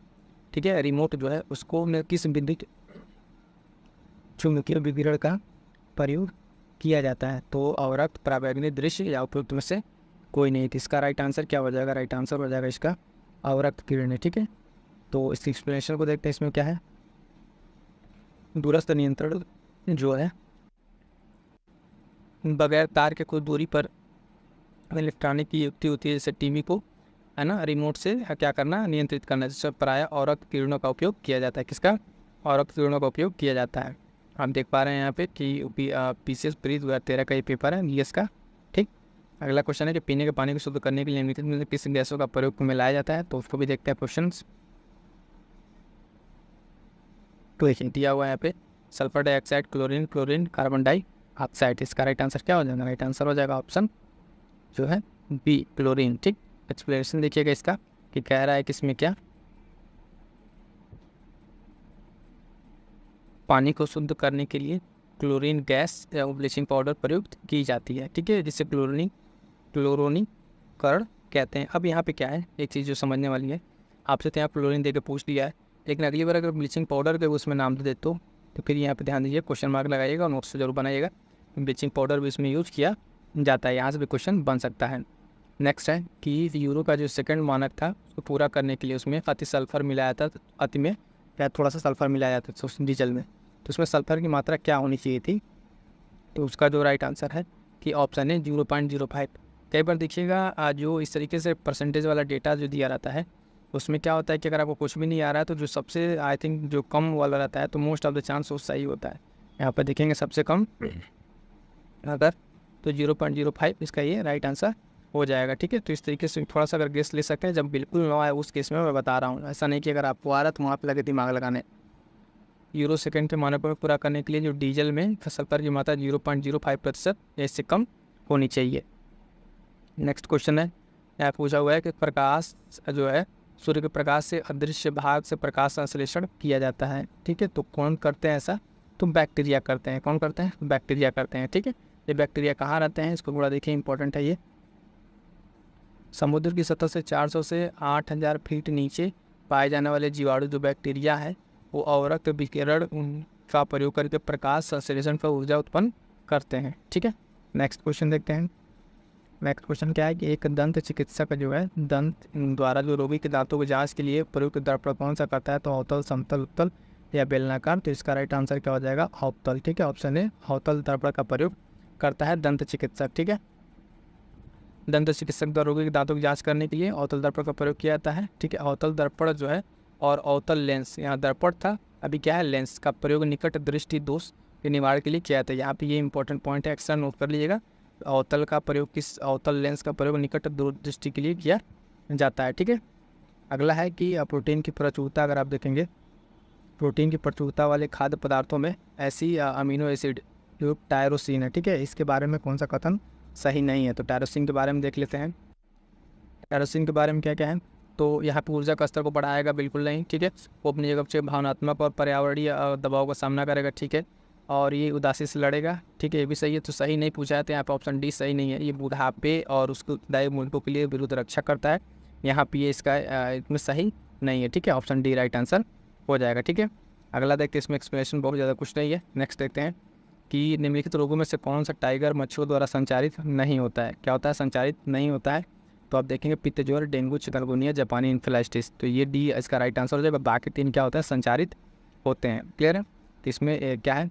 ठीक है, रिमोट जो है उसको किस विद्युत चुंबकीय विकिरण का प्रयोग किया जाता है, तो अवरक्त, पराबैंगनी दृश्य या उपयुक्त में से कोई नहीं। तो इसका राइट आंसर क्या हो जाएगा, राइट आंसर हो जाएगा इसका अवरक्त किरण, ठीक है। तो इसकी एक्सप्लेनेशन को देखते हैं, इसमें क्या है। दूरस्थ नियंत्रण जो है बगैर तार के कुछ दूरी पर इलेक्ट्रॉनिक की युक्ति होती है, जैसे टीवी को है ना रिमोट से क्या करना, नियंत्रित करना, जिससे प्रायः अवरक्त किरणों का उपयोग किया जाता है। किसका, अवरक्त किरणों का उपयोग किया जाता है। आप देख पा रहे हैं यहाँ पे कि PCS प्री 2013 का ये पेपर है GS का, ठीक। अगला क्वेश्चन है कि पीने के पानी को शुद्ध करने के लिए निम्नलिखित में किस गैसों का प्रयोग में लाया जाता है, तो उसको भी देखते हैं क्वेश्चन। तो एक दिया हुआ है यहाँ पे sulphur dioxide, chlorine, carbon dioxide. इसका राइट आंसर क्या हो जाएगा, राइट आंसर हो जाएगा ऑप्शन जो है B, क्लोरीन, ठीक। एक्सप्लेनेशन देखिएगा इसका कि कह रहा है कि इसमें क्या, पानी को शुद्ध करने के लिए क्लोरीन गैस या ब्लीचिंग पाउडर प्रयुक्त की जाती है, ठीक है, जिसे क्लोरोनीकरण कहते हैं। अब यहाँ पे क्या है, एक चीज़ जो समझने वाली है, आपसे तो यहाँ क्लोरीन दे के पूछ लिया है, लेकिन अगली बार अगर ब्लीचिंग पाउडर के उसमें नाम दे देते हो तो फिर यहाँ पे ध्यान दीजिए, क्वेश्चन मार्क लगाइएगा और नोट्स जरूर बनाइएगा। ब्लीचिंग पाउडर भी इसमें यूज किया जाता है, यहाँ से भी क्वेश्चन बन सकता है। नेक्स्ट है कि यूरो का जो सेकंड मानक था उसको पूरा करने के लिए उसमें अति सल्फर मिलाया था, अति में या थोड़ा सा सल्फर मिलाया था डीजल में, तो उसमें सल्फर की मात्रा क्या होनी चाहिए थी, तो उसका जो राइट आंसर है कि ऑप्शन है 0.05। कई बार देखिएगा जो इस तरीके से परसेंटेज वाला डेटा जो दिया रहता है उसमें क्या होता है कि अगर आपको कुछ भी नहीं आ रहा है तो जो सबसे आई थिंक जो कम वाला रहता है तो मोस्ट ऑफ द चांस वो सही होता है। यहाँ पर देखेंगे सबसे कम अगर तो 0.05 इसका ये राइट आंसर हो जाएगा। ठीक है, तो इस तरीके से थोड़ा सा अगर गेस ले सकते हैं, जब बिल्कुल ना आए उस केस में मैं बता रहा हूँ, ऐसा नहीं कि अगर आपको आ रहा तो वहाँ पे लगे दिमाग लगाने। यूरो सेकंड के मानकों में पूरा करने के लिए जो डीजल में सल्फर की मात्रा 0.05% या इससे कम होनी चाहिए। नेक्स्ट क्वेश्चन है, यहाँ पूछा हुआ है कि प्रकाश जो है सूर्य के प्रकाश से अदृश्य भाग से प्रकाश संश्लेषण किया जाता है। ठीक है, तो कौन करते हैं ऐसा? तो बैक्टीरिया करते हैं। कौन करते हैं? बैक्टीरिया करते हैं। ठीक है, ये बैक्टीरिया कहाँ रहते हैं इसको थोड़ा देखिए, इंपॉर्टेंट है ये। समुद्र की सतह से 400 से 8000 फीट नीचे पाए जाने वाले जीवाणु जो बैक्टीरिया है वो अवरक्त विकिरण का प्रयोग करके प्रकाश संश्लेषण पर ऊर्जा उत्पन्न करते हैं। ठीक है, नेक्स्ट क्वेश्चन देखते हैं। नेक्स्ट क्वेश्चन क्या है कि एक दंत चिकित्सक जो है दंत द्वारा जो रोगी के दांतों की जांच के लिए प्रयुक्त दर्पण कौन सा करता है? तो अवतल, समतल, उत्तल या बेलनाकार। तो इसका राइट आंसर क्या हो जाएगा? अवतल। ठीक है, ऑप्शन ए अवतल दर्पण का प्रयोग करता है दंत चिकित्सक। ठीक है, दंत चिकित्सक द्वारा रोगी के दांतों की जांच करने के लिए अवतल दर्पण का प्रयोग किया जाता है। ठीक है, अवतल दर्पण जो है और अवतल लेंस, यहाँ दर्पण था अभी क्या है लेंस का प्रयोग निकट दृष्टि दोष के निवारण के लिए किया जाता है। यहाँ पे ये इंपॉर्टेंट पॉइंट है, एक्स्ट्रा नोट कर लीजिएगा। अवतल का प्रयोग किस अवतल लेंस का प्रयोग निकट दूरदृष्टि के लिए किया जाता है। ठीक है, अगला है कि प्रोटीन की प्रचुरता, अगर आप देखेंगे प्रोटीन की प्रचुरता वाले खाद्य पदार्थों में ऐसी अमीनो एसिड जो टायरोसिन है, ठीक है, इसके बारे में कौन सा कथन सही नहीं है? तो टायरोसिन के बारे में देख लेते हैं। टायरोसिन के बारे में क्या क्या है? तो यहाँ पर ऊर्जा का स्तर को बढ़ाएगा, बिल्कुल नहीं। ठीक है, वो अपनी जगह से भावनात्मक और पर्यावरणीय दबाव का सामना करेगा। ठीक है, और ये उदासी से लड़ेगा। ठीक है, ये भी सही है। तो सही नहीं पूछा है तो यहाँ पे ऑप्शन डी सही नहीं है। ये बुढ़ापे और उसके उत्तरदायी मुल्कों के लिए विरुद्ध रक्षा करता है। यहाँ पे ये इसका इसमें सही नहीं है। ठीक है, ऑप्शन डी राइट आंसर हो जाएगा। ठीक है, अगला देखते हैं, इसमें एक्सप्लेनेशन बहुत ज़्यादा कुछ नहीं है। नेक्स्ट देखते हैं कि निम्नलिखित रोगों में से कौन सा टाइगर मच्छरों द्वारा संचारित नहीं होता है? क्या होता है? संचारित नहीं होता है। तो आप देखेंगे पित्त ज्वर, डेंगू, चिकनगुनिया, जापानी इन्फ्लूएंजा। तो ये डी इसका राइट आंसर हो जाएगा। बाकी 3 क्या होते हैं? संचारित होते हैं। क्लियर है? तो इसमें क्या है,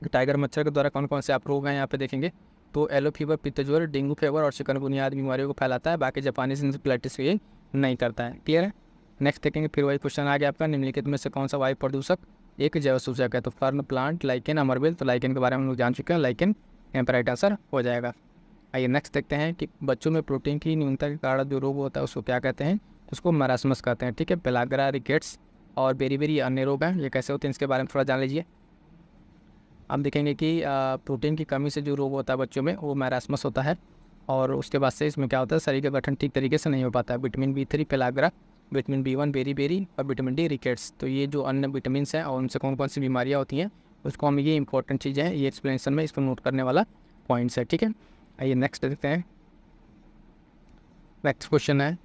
टाइगर मच्छर के द्वारा कौन कौन से आप रोग हैं यहाँ पे देखेंगे तो येलो फीवर, पित्त ज्वर, डेंगू फीवर और चिकनगुनिया आदि बीमारियों को फैलाता है। बाकी जापानी इन्फ्लूएंजा ये नहीं करता है। क्लियर है? नेक्स्ट देखेंगे, फिर वही क्वेश्चन आ गया आपका, निम्नलिखित में से कौन सा वायु प्रदूषक एक जैव सूचक है? तो फर्न, प्लांट, लाइकेन, अमरबेल। तो लाइकेन के बारे में हम लोग जान चुके हैं, लाइकेन यहाँ पर राइट आंसर हो जाएगा। आइए नेक्स्ट देखते हैं कि बच्चों में प्रोटीन की न्यूनता के कारण जो रोग होता है उसको क्या कहते हैं? उसको मरासमस कहते हैं। ठीक है, पेलाग्रा, रिकेट्स और बेरी अन्य रोग हैं। ये कैसे होते हैं इसके बारे में थोड़ा जान लीजिए। आप देखेंगे कि प्रोटीन की कमी से जो रोग होता है बच्चों में वो मैरास्मस होता है। और उसके बाद से इसमें क्या होता है, शरीर का गठन ठीक तरीके से नहीं हो पाता है। Vitamin B3 pellagra, vitamin B1 beriberi और विटामिन डी रिकेट्स। तो ये जो अन्य विटामिन हैं और उनसे कौन कौन सी बीमारियाँ होती हैं उसको हम, ये इंपॉर्टेंट चीज़ें हैं, ये एक्सप्लेनेशन में इसको नोट करने वाला पॉइंट्स है। ठीक है, आइए नेक्स्ट देखते हैं। नेक्स्ट क्वेश्चन है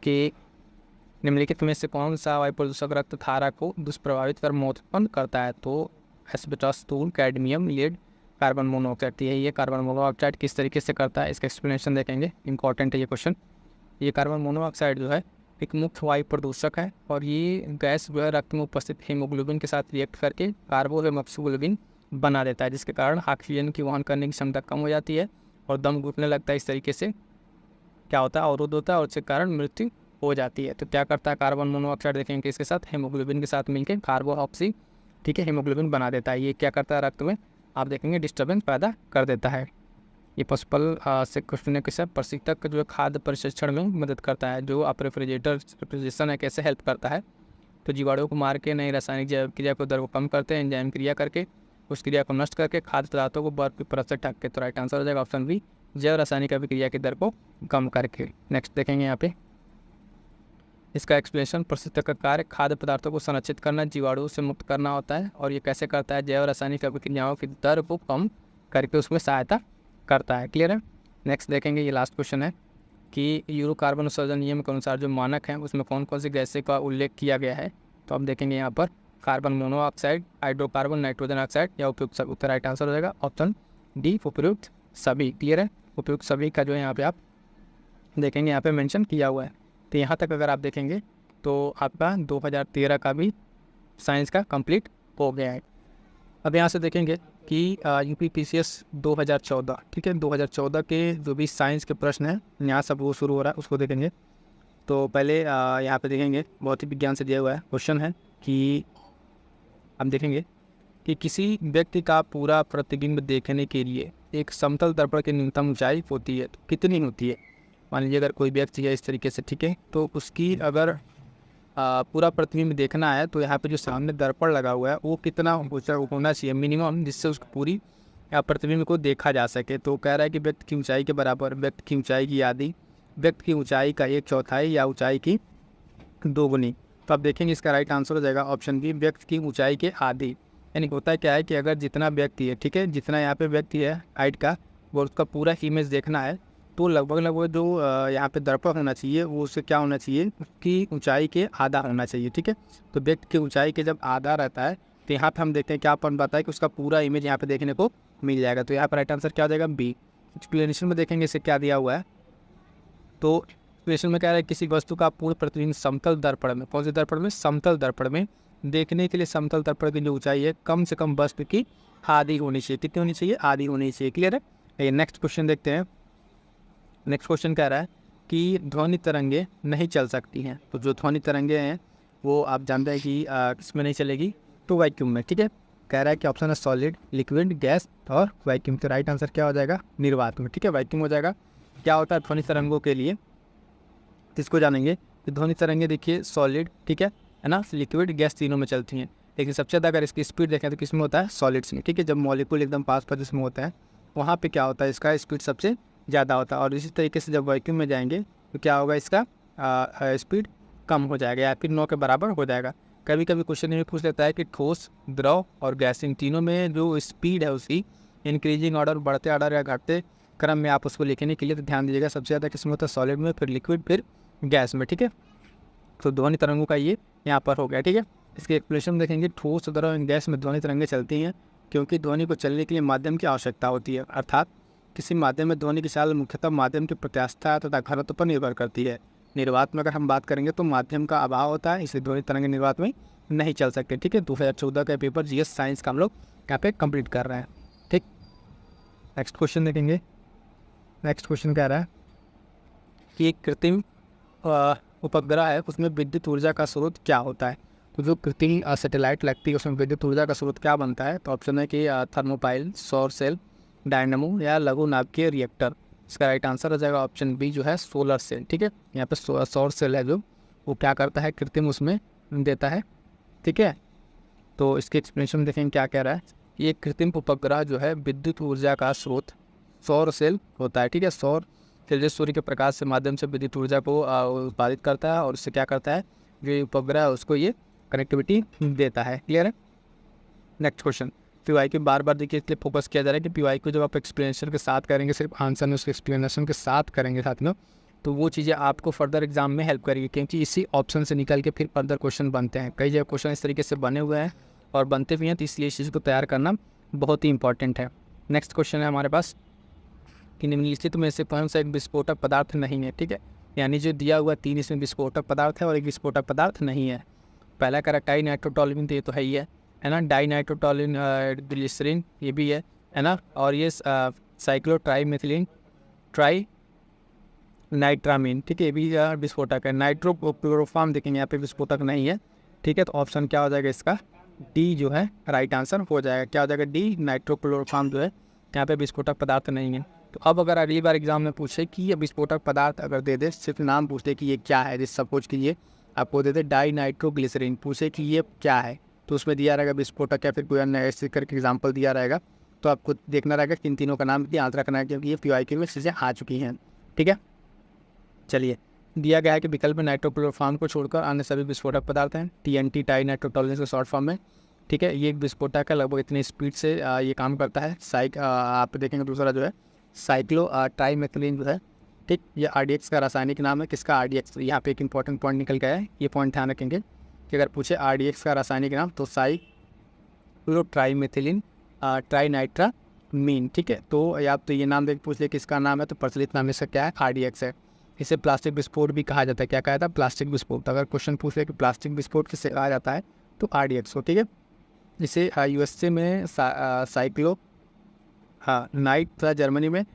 कि निम्नलिखित में से कौन सा वायु प्रदूषक रक्त धारा को दुष्प्रभावित कर मौत उत्पन्न करता है? तो एस्बेस्टॉस, धूल, कैडमियम, लेड, कार्बन मोनोऑक्साइड। ये कार्बन मोनोऑक्साइड किस तरीके से करता है इसका एक्सप्लेनेशन देखेंगे, इंपॉर्टेंट है ये क्वेश्चन। ये कार्बन मोनोऑक्साइड जो है एक मुख्य वायु प्रदूषक है और ये गैस जो है रक्त में उपस्थित हीमोग्लोबिन के साथ रिएक्ट करके कार्बोहेमोग्लोबिन बना देता है, जिसके कारण ऑक्सीजन की वहन करने की क्षमता कम हो जाती है और दम घुटने लगता है। इस तरीके से क्या होता है, अवरोध होता है और इसके कारण मृत्यु हो जाती है। तो क्या करता है कार्बन मोनोऑक्साइड देखेंगे इसके साथ हीमोग्लोबिन के साथ मिलकर कार्बोऑक्सी, ठीक है, हीमोग्लोबिन बना देता है। ये क्या करता है रक्त में आप देखेंगे डिस्टर्बेंस पैदा कर देता है। ये पॉसिबल से क्वेश्चन के साथ प्रशिक्षक जो है खाद्य प्रशिक्षण में मदद करता है। जो आप रेफ्रिजरेशन है कैसे हेल्प करता है, तो जीवाणुओं को मार के नई रासायनिक जैव क्रिया को दर को कम करते हैं, एंजाइम क्रिया करके उस क्रिया को नष्ट करके खाद्य पदार्थों को बर्फ की परत से ढक के। तो राइट आंसर हो जाएगा ऑप्शन बी, जैव रासायनिक अभिक्रिया की दर को कम करके। नेक्स्ट देखेंगे यहाँ पे इसका एक्सप्लेनेशन, प्रशिक्षक का कार्य खाद्य पदार्थों को संरक्षित करना, जीवाणुओं से मुक्त करना होता है और ये कैसे करता है, जैव रासायनिक अभिक्रियाओं की दर को कम करके उसमें सहायता करता है। क्लियर है? नेक्स्ट देखेंगे, ये लास्ट क्वेश्चन है कि यूरो कार्बन उत्सर्जन नियम के अनुसार जो मानक हैं उसमें कौन कौन सी गैसें का उल्लेख किया गया है। तो आप देखेंगे यहाँ पर carbon monoxide, hydrocarbon, nitrogen oxide या उपयुक्त सभी। उत्तर राइट आंसर हो जाएगा ऑप्शन डी, उपयुक्त सभी। क्लियर है? उपयुक्त सभी का जो है यहाँ पे आप देखेंगे यहाँ पे मेंशन किया हुआ है। तो यहाँ तक अगर आप देखेंगे तो आपका 2013 का भी साइंस का कंप्लीट हो गया है। अब यहाँ से देखेंगे कि UPPCS 2014, ठीक है, 2014 के जो भी साइंस के प्रश्न हैं यहाँ सब वो शुरू हो रहा है, उसको देखेंगे। तो पहले यहाँ पे देखेंगे भौतिक विज्ञान से दिया हुआ है क्वेश्चन है कि हम देखेंगे कि किसी व्यक्ति का पूरा प्रतिबिंब देखने के लिए एक समतल दर्पण की न्यूनतम ऊंचाई होती है तो कितनी होती है। मान लीजिए अगर कोई व्यक्ति है इस तरीके से, ठीक है, तो उसकी अगर पूरा प्रतिबिंब देखना है तो यहाँ पे जो सामने दर्पण लगा हुआ है वो कितना ऊंचा होना चाहिए मिनिमम, जिससे उसको पूरी प्रतिबिंब को देखा जा सके। तो कह रहा है कि व्यक्ति की ऊंचाई के बराबर व्यक्ति की ऊंचाई की आधी, व्यक्ति की ऊंचाई का 1/4 या ऊंचाई की 2 गुनी। तो आप देखेंगे इसका राइट आंसर हो जाएगा ऑप्शन बी, व्यक्ति की ऊंचाई के आधी। यानी होता है क्या है कि अगर जितना व्यक्ति है, ठीक है, जितना यहाँ पे व्यक्ति है हाइट का, वो उसका पूरा इमेज देखना है तो लगभग जो यहाँ पे दर्पण होना चाहिए वो उससे क्या होना चाहिए, उसकी ऊंचाई के आधा होना चाहिए, ठीक है। तो व्यक्ति की ऊंचाई के जब आधा रहता है तो यहाँ पे हम देखते हैं क्या अपन पाता है कि उसका पूरा इमेज यहाँ पे देखने को मिल जाएगा। तो यहाँ पर राइट आंसर क्या हो जाएगा, बी। एक्सप्लेनेशन में देखेंगे इसे क्या दिया हुआ है। तो एक्सप्लेनेशन में कह रहा है किसी वस्तु का पूर्ण प्रतिबिंब समतल दर्पण में, कौन से दर्पण में, समतल दर्पण में देखने के लिए समतल दर्पण की जो ऊंचाई है कम से कम वस्तु की आधी होनी चाहिए। कितनी होनी चाहिए, आधी होनी चाहिए। क्लियर है। ये नेक्स्ट क्वेश्चन देखते हैं। नेक्स्ट क्वेश्चन कह रहा है कि ध्वनि तरंगे नहीं चल सकती हैं। तो जो ध्वनि तरंगे हैं वो आप जानते हैं कि किसमें नहीं चलेगी, तो वैक्यूम में, ठीक है। कह रहा है कि ऑप्शन है सॉलिड, लिक्विड, गैस और वैक्यूम। तो राइट आंसर क्या हो जाएगा, निर्वात में, ठीक है, वैक्यूम हो जाएगा। क्या होता है ध्वनि तरंगों के लिए, इसको जानेंगे कि ध्वनि तरंगे देखिए सॉलिड, ठीक है ना, लिक्विड, गैस तीनों में चलती हैं। लेकिन सबसे ज़्यादा अगर इसकी स्पीड देखें तो किस में होता है, सॉलिड्स में, ठीक है। जब मॉलिक्यूल एकदम पास जिसमें होता है वहाँ पे क्या होता है, इसका स्पीड सबसे ज़्यादा होता है। और इसी तरीके से जब वैक्यूम में जाएंगे तो क्या होगा, इसका स्पीड कम हो जाएगा या फिर 9 के बराबर हो जाएगा। कभी कभी क्वेश्चन ये पूछ लेता है कि ठोस, द्रव और गैसिंग तीनों में जो स्पीड है उसकी इंक्रीजिंग ऑर्डर, बढ़ते ऑर्डर या घटते क्रम में आप उसको लिखने के लिए तो ध्यान दीजिएगा। सबसे ज़्यादा किस में होता है, सॉलिड में, फिर लिक्विड, फिर गैस में, ठीक है। तो ध्वनि तरंगों का ये यहाँ पर हो गया, ठीक है। इसके एक्सप्लेनेशन देखेंगे। ठोस, द्रव और गैस में ध्वनि तरंगें चलती हैं क्योंकि ध्वनि को चलने के लिए माध्यम की आवश्यकता होती है। अर्थात किसी माध्यम में ध्वनि की चाल मुख्यतः माध्यम की प्रत्यास्थता तथा घनत्व पर निर्भर करती है। निर्वात में अगर हम बात करेंगे तो माध्यम का अभाव होता है, इसलिए ध्वनि तरंगे निर्वात में नहीं चल सकते, ठीक है। 2014 का पेपर जीएस साइंस का हम लोग यहाँ पे कंप्लीट कर रहे हैं, ठीक। नेक्स्ट क्वेश्चन देखेंगे। नेक्स्ट क्वेश्चन कह रहा है कि एक कृत्रिम उपग्रह है, उसमें विद्युत ऊर्जा का स्रोत क्या होता है। तो जो कृत्रिम सैटेलाइट लगती है उसमें विद्युत ऊर्जा का स्रोत क्या बनता है। तो ऑप्शन है कि थर्मोपाइल, सौर सेल, डायनामो या लघु नाभिकीय रिएक्टर। इसका राइट आंसर हो जाएगा ऑप्शन बी जो है सोलर सेल, ठीक है। यहाँ पे सौर सेल है जो वो क्या करता है, कृत्रिम उसमें देता है, ठीक है। तो इसके एक्सप्लेनेशन देखेंगे क्या कह रहा है। ये कृत्रिम उपग्रह जो है विद्युत ऊर्जा का स्रोत सौर सेल होता है, ठीक है। सौर सेल जो सूर्य के प्रकाश के माध्यम से विद्युत ऊर्जा को उत्पादित करता है और उससे क्या करता है, जो उपग्रह है उसको ये कनेक्टिविटी देता है। क्लियर है। Next question. पीवाईक्यू बार बार देखिए इसलिए फोकस किया जा रहा है कि पीवाईक्यू जब आप एक्सप्लेनेशन के साथ करेंगे, सिर्फ आंसर में उसके एक्सप्लेनेशन के साथ करेंगे साथ में, तो वो चीज़ें आपको फर्दर एग्जाम में हेल्प करेगी, क्योंकि इसी ऑप्शन से निकल के फिर फर्दर क्वेश्चन बनते हैं। कई जगह क्वेश्चन इस तरीके से बने हुए हैं और बनते भी हैं, तो इसलिए इस चीज़ को तैयार करना बहुत ही इंपॉर्टेंट है। नेक्स्ट क्वेश्चन है हमारे पास कि निम्नलिखित में से कौन सा एक विस्फोटक पदार्थ नहीं है, ठीक है। यानी जो दिया हुआ 3 इसमें विस्फोटक पदार्थ है और एक विस्फोटक पदार्थ नहीं है। पहला कह रहा टाई नाइट्रोटोलुइन, तो ये तो है ही है ना। डाई नाइट्रोटोलुइन ग्लिसरीन ये भी है ना। और ये साइक्लोट्राइमेथिलीन ट्राई नाइट्रामीन, ठीक है, ये भी विस्फोटक है। नाइट्रोक्लोरोफॉर्म देखेंगे यहाँ पे विस्फोटक नहीं है, ठीक है। तो ऑप्शन क्या हो जाएगा इसका, डी जो है राइट आंसर हो जाएगा। क्या हो जाएगा, डी, नाइट्रोक्लोरोफॉर्म जो है यहाँ पे विस्फोटक पदार्थ नहीं है। तो अब अगर अगली बार एग्जाम में पूछे कि ये विस्फोटक पदार्थ अगर दे दे, सिर्फ नाम पूछ दे कि ये क्या है, जैसे सपोज कीजिए आपको दे दे डाई नाइट्रोग्लिसरीन, पूछे कि ये क्या है, तो उसमें दिया रहेगा विस्फोटक या फिर कोई अन्य ऐसे करके एग्जाम्पल दिया रहेगा। तो आपको देखना रहेगा किन तीनों का नाम याद रखना है, क्योंकि ये पीवाईक्यू में चीज़ें आ चुकी हैं, ठीक है। चलिए, दिया गया है कि विकल्प में नाइट्रोक्लोरोफॉर्म को छोड़कर अन्य सभी विस्फोटक पदार्थ हैं, TNT टाई नाइट्रोटोलुइन के शॉर्ट फॉर्म में, ठीक है। ये एक विस्फोटक है, लगभग इतनी स्पीड से ये काम करता है। आप देखेंगे दूसरा जो है साइक्लो ट्राइमेथिलीन जो है, ठीक, ये RDX का रासायनिक नाम है। किसका, RDX। यहाँ पे एक इंपॉर्टेंट पॉइंट निकल गया है, ये पॉइंट ध्यान रखेंगे कि अगर पूछे RDX का रासायनिक नाम तो साइक्लो ट्राइमेथिलीन ट्राइनाइट्रामीन, ठीक है। तो या तो ये नाम देख पूछ ले किसका नाम है, तो प्रचलित नाम इसका क्या है, RDX है। इसे प्लास्टिक विस्फोट भी कहा जाता है। क्या कहा जाता है, प्लास्टिक विस्फोट। अगर क्वेश्चन पूछ ले कि प्लास्टिक विस्फोट किससे कहा जाता है, तो RDX को, ठीक है। इसे USA में साइक्लो नाइट तथा जर्मनी में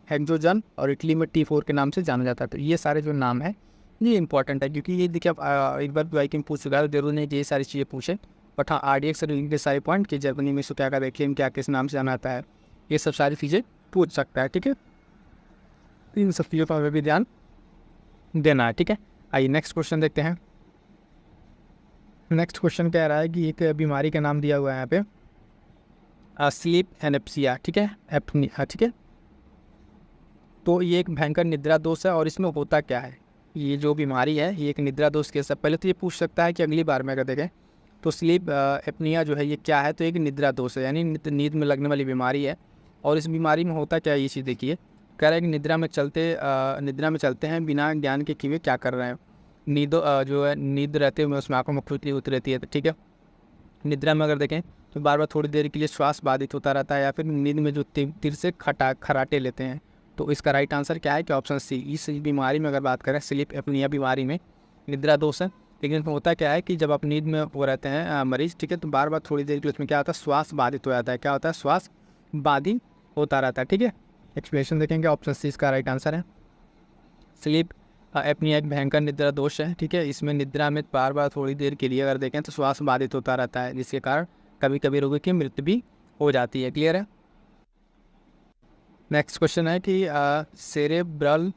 हेक्सोजन और इटली में T4 के नाम से जाना जाता है। तो ये सारे जो नाम है ये इंपॉर्टेंट है, क्योंकि ये देखिए आप एक बार पीवाईक्यू पूछ चुका है, जरूर नहीं कि ये सारी चीज़ें पूछे, बट हाँ RDX से रिलेटेड सारे पॉइंट कि जर्मनी में इसको क्या देखिए क्या किस नाम से जाना आता है, ये सब सारी चीज़ें पूछ सकता है, ठीक है। इन सब चीज़ों पर हमें भी ध्यान देना है, ठीक है। आइए नेक्स्ट क्वेश्चन देखते हैं। नेक्स्ट क्वेश्चन कह रहा है कि एक बीमारी का नाम दिया हुआ है यहाँ पे स्लीप एनेप्सिया, ठीक है, एप्निया, ठीक है। तो ये एक भयंकर निद्रा दोष है और इसमें होता क्या है, ये जो बीमारी है ये एक निद्रा दोष के सब पहले तो ये पूछ सकता है कि अगली बार में अगर देखें तो स्लीप एप्निया जो है ये क्या है, तो एक निद्रा दोष है, यानी नींद में लगने वाली बीमारी है। और इस बीमारी में होता क्या है ये चीज़ देखिए, कह रहा है कि निद्रा में चलते हैं बिना ज्ञान के कि वे क्या कर रहे हैं। जो है नींद रहते हुए उसमें आँखों में खुजली होती रहती है, ठीक है। निद्रा में अगर देखें तो बार बार थोड़ी देर के लिए श्वास बाधित होता रहता है, या फिर नींद में जो तीर से खराटे लेते हैं। तो इसका राइट आंसर क्या है कि ऑप्शन सी। इस बीमारी में अगर बात करें स्लीप एप्निया बीमारी में निद्रा दोष है, लेकिन इसमें होता क्या है कि जब आप नींद में वो रहते हैं मरीज, ठीक है, तो बार बार थोड़ी देर के लिए उसमें क्या होता है, श्वास बाधित हो जाता है। क्या होता है, श्वास बाधित होता रहता है, ठीक है। एक्सप्लेनेशन देखेंगे, ऑप्शन सी इसका राइट आंसर है। स्लीप एप्निया एक भयंकर निद्रा दोष है, ठीक है। इसमें निद्रा में बार बार थोड़ी देर के लिए अगर देखें तो श्वास बाधित होता रहता है, जिसके कारण कभी कभी रोगी की मृत्यु भी हो जाती है। क्लियर है। नेक्स्ट क्वेश्चन है कि सेरेब्रल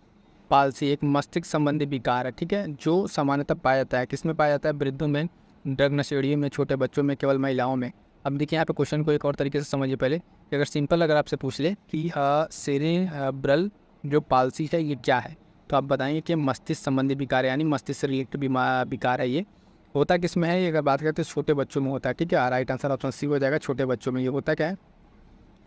पाल्सी एक मस्तिष्क संबंधी विकार है, ठीक है, जो सामान्यतः पाया जाता है किसमें पाया जाता है, वृद्धों में, ड्रग नशेड़ियों में, छोटे बच्चों में, केवल महिलाओं में। अब देखिए यहाँ पे क्वेश्चन को एक और तरीके से समझिए पहले कि अगर सिंपल अगर आपसे पूछ ले कि सेरेब्रल जो पाल्सी है ये क्या है, तो आप बताएंगे कि मस्तिष्क संबंधी विकार है, यानी मस्तिष्क से रिलेटेड विकार है। ये होता किस में है, ये अगर बात करते हैं छोटे बच्चों में होता है, ठीक है। राइट आंसर ऑप्शन सी हो जाएगा, छोटे बच्चों में ये होता क्या है,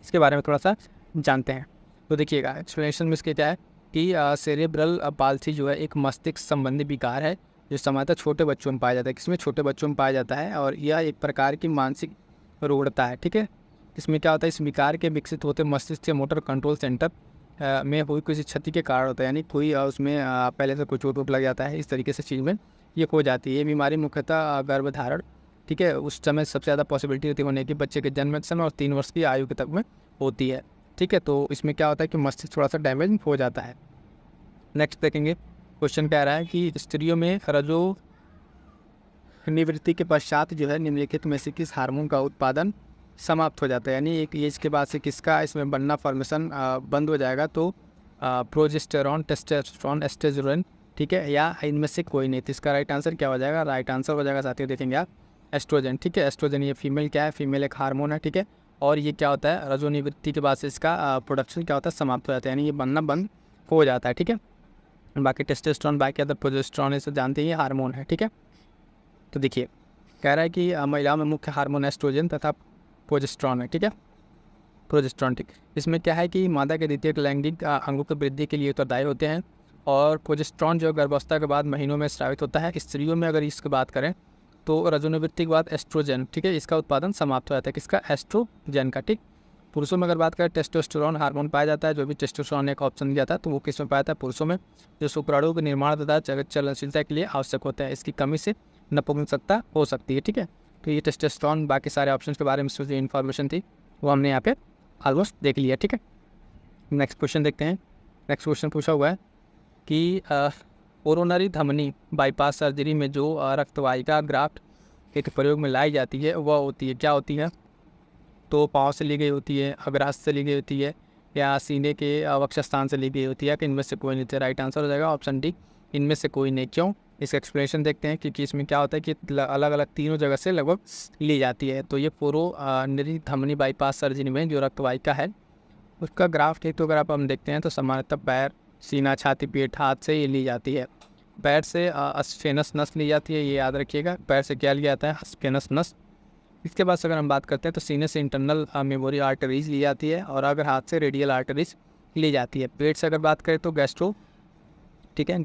इसके बारे में थोड़ा सा जानते हैं। तो देखिएगा एक्सप्लेनेशन में इसके क्या है कि सेरेब्रल पाल्सी जो है एक मस्तिष्क संबंधी विकार है जो सामान्यतः छोटे बच्चों में पाया जाता है। किसमें, छोटे बच्चों में पाया जाता है, और यह एक प्रकार की मानसिक रूढ़ता है, ठीक है। इसमें क्या होता है, इस विकार के विकसित होते मस्तिष्क के मोटर कंट्रोल सेंटर में हुई किसी क्षति के कारण होता है, यानी कोई उसमें पहले से कोई चोट लग जाता है, इस तरीके से चीज़ में ये हो जाती है। ये बीमारी मुख्यतः गर्भधारण, ठीक है, उस समय सबसे ज़्यादा पॉसिबिलिटी होती है होने की बच्चे के जन्म के समय और 3 वर्ष की आयु के तक में होती है, ठीक है। तो इसमें क्या होता है कि मस्तिष्क थोड़ा सा डैमेज हो जाता है। नेक्स्ट देखेंगे, क्वेश्चन कह रहा है कि स्त्रियों में रजो निवृत्ति के पश्चात जो है निम्नलिखित में से किस हार्मोन का उत्पादन समाप्त हो जाता है, यानी एक एज के बाद से किसका इसमें बनना फॉर्मेशन बंद हो जाएगा। तो प्रोजेस्टेरॉन, टेस्टोस्टेरोन, एस्ट्रोजन, ठीक है, या इनमें से कोई नहीं। तो इसका राइट आंसर क्या हो जाएगा, राइट आंसर हो जाएगा साथियों देखेंगे आप एस्ट्रोजन, ठीक है। एस्ट्रोजन ये फीमेल क्या है, फीमेल एक हार्मोन है, ठीक है। और ये क्या होता है, रजोनिवृत्ति के बाद से इसका प्रोडक्शन क्या होता है, समाप्त हो जाता है, यानी ये बनना बंद हो जाता है, ठीक है। बाकी टेस्टोस्टेरोन, बाकी अदर प्रोजेस्टेरॉन इसे जानते हैं ये हार्मोन है, ठीक है। तो देखिए कह रहा है कि महिलाओं में मुख्य हार्मोन एस्ट्रोजन तथा प्रोजेस्टेरॉन है, ठीक है, प्रोजेस्टेरॉन, ठीक। इसमें क्या है कि मादा के द्वितीयक लैंगिक अंगों की वृद्धि के लिए उत्तरदायी होते हैं, और प्रोजेस्टेरॉन जो गर्भावस्था के बाद महीनों में स्रावित होता है। स्त्रियों में अगर इसकी बात करें तो रजोनिवृत्ति के बाद एस्ट्रोजन, ठीक है, इसका उत्पादन समाप्त हो जाता है, किसका, एस्ट्रोजन का, ठीक। पुरुषों में अगर बात करें टेस्टोस्टेरोन हार्मोन पाया जाता है, जो भी टेस्टोस्टेरोन एक ऑप्शन दिया था तो वो किस में पाया जाता है, पुरुषों में, जो शुक्राणुओं के निर्माण तथा चलनशीलता के लिए आवश्यक होता है। इसकी कमी से नपुंसकता हो सकती है, ठीक है। तो ये टेस्टोस्टेरोन, बाकी सारे ऑप्शन के बारे में जो इन्फॉर्मेशन थी वो हमने यहाँ पे ऑलमोस्ट देख लिया, ठीक है। नेक्स्ट क्वेश्चन देखते हैं। नेक्स्ट क्वेश्चन पूछा हुआ है कि कोरोनरी धमनी बाईपास सर्जरी में जो रक्तवाहिका ग्राफ्ट एक प्रयोग में लाई जाती है वह होती है, क्या होती है, तो पाँव से ली गई होती है, अग्रहस्त से ली गई होती है, या सीने के वक्षस्थान से ली गई होती है, कि इनमें से कोई नहीं। तो राइट आंसर हो जाएगा ऑप्शन डी, इनमें से कोई नहीं। क्यों, इसका एक्सप्लेनेशन देखते हैं, क्योंकि इसमें क्या होता है कि अलग अलग तीनों जगह से लगभग ली जाती है। तो ये कोरोनरी धमनी बाईपास सर्जरी में जो रक्तवाहिका है उसका ग्राफ्ट है, तो अगर हम देखते हैं तो सामान्यतः पैर, सीना, छाती, पेट, हाथ से ये ली जाती है। पैर से स्फेनस नस ली जाती है, ये याद रखिएगा, पैर से क्या लिया जाता है, स्फेनस नस। इसके बाद अगर हम बात करते हैं तो सीने से इंटरनल मेमोरी आर्टरीज ली जाती है, और अगर हाथ से रेडियल आर्टरीज ली जाती है। पेट से अगर बात करें तो गैस्ट्रो, ठीक है,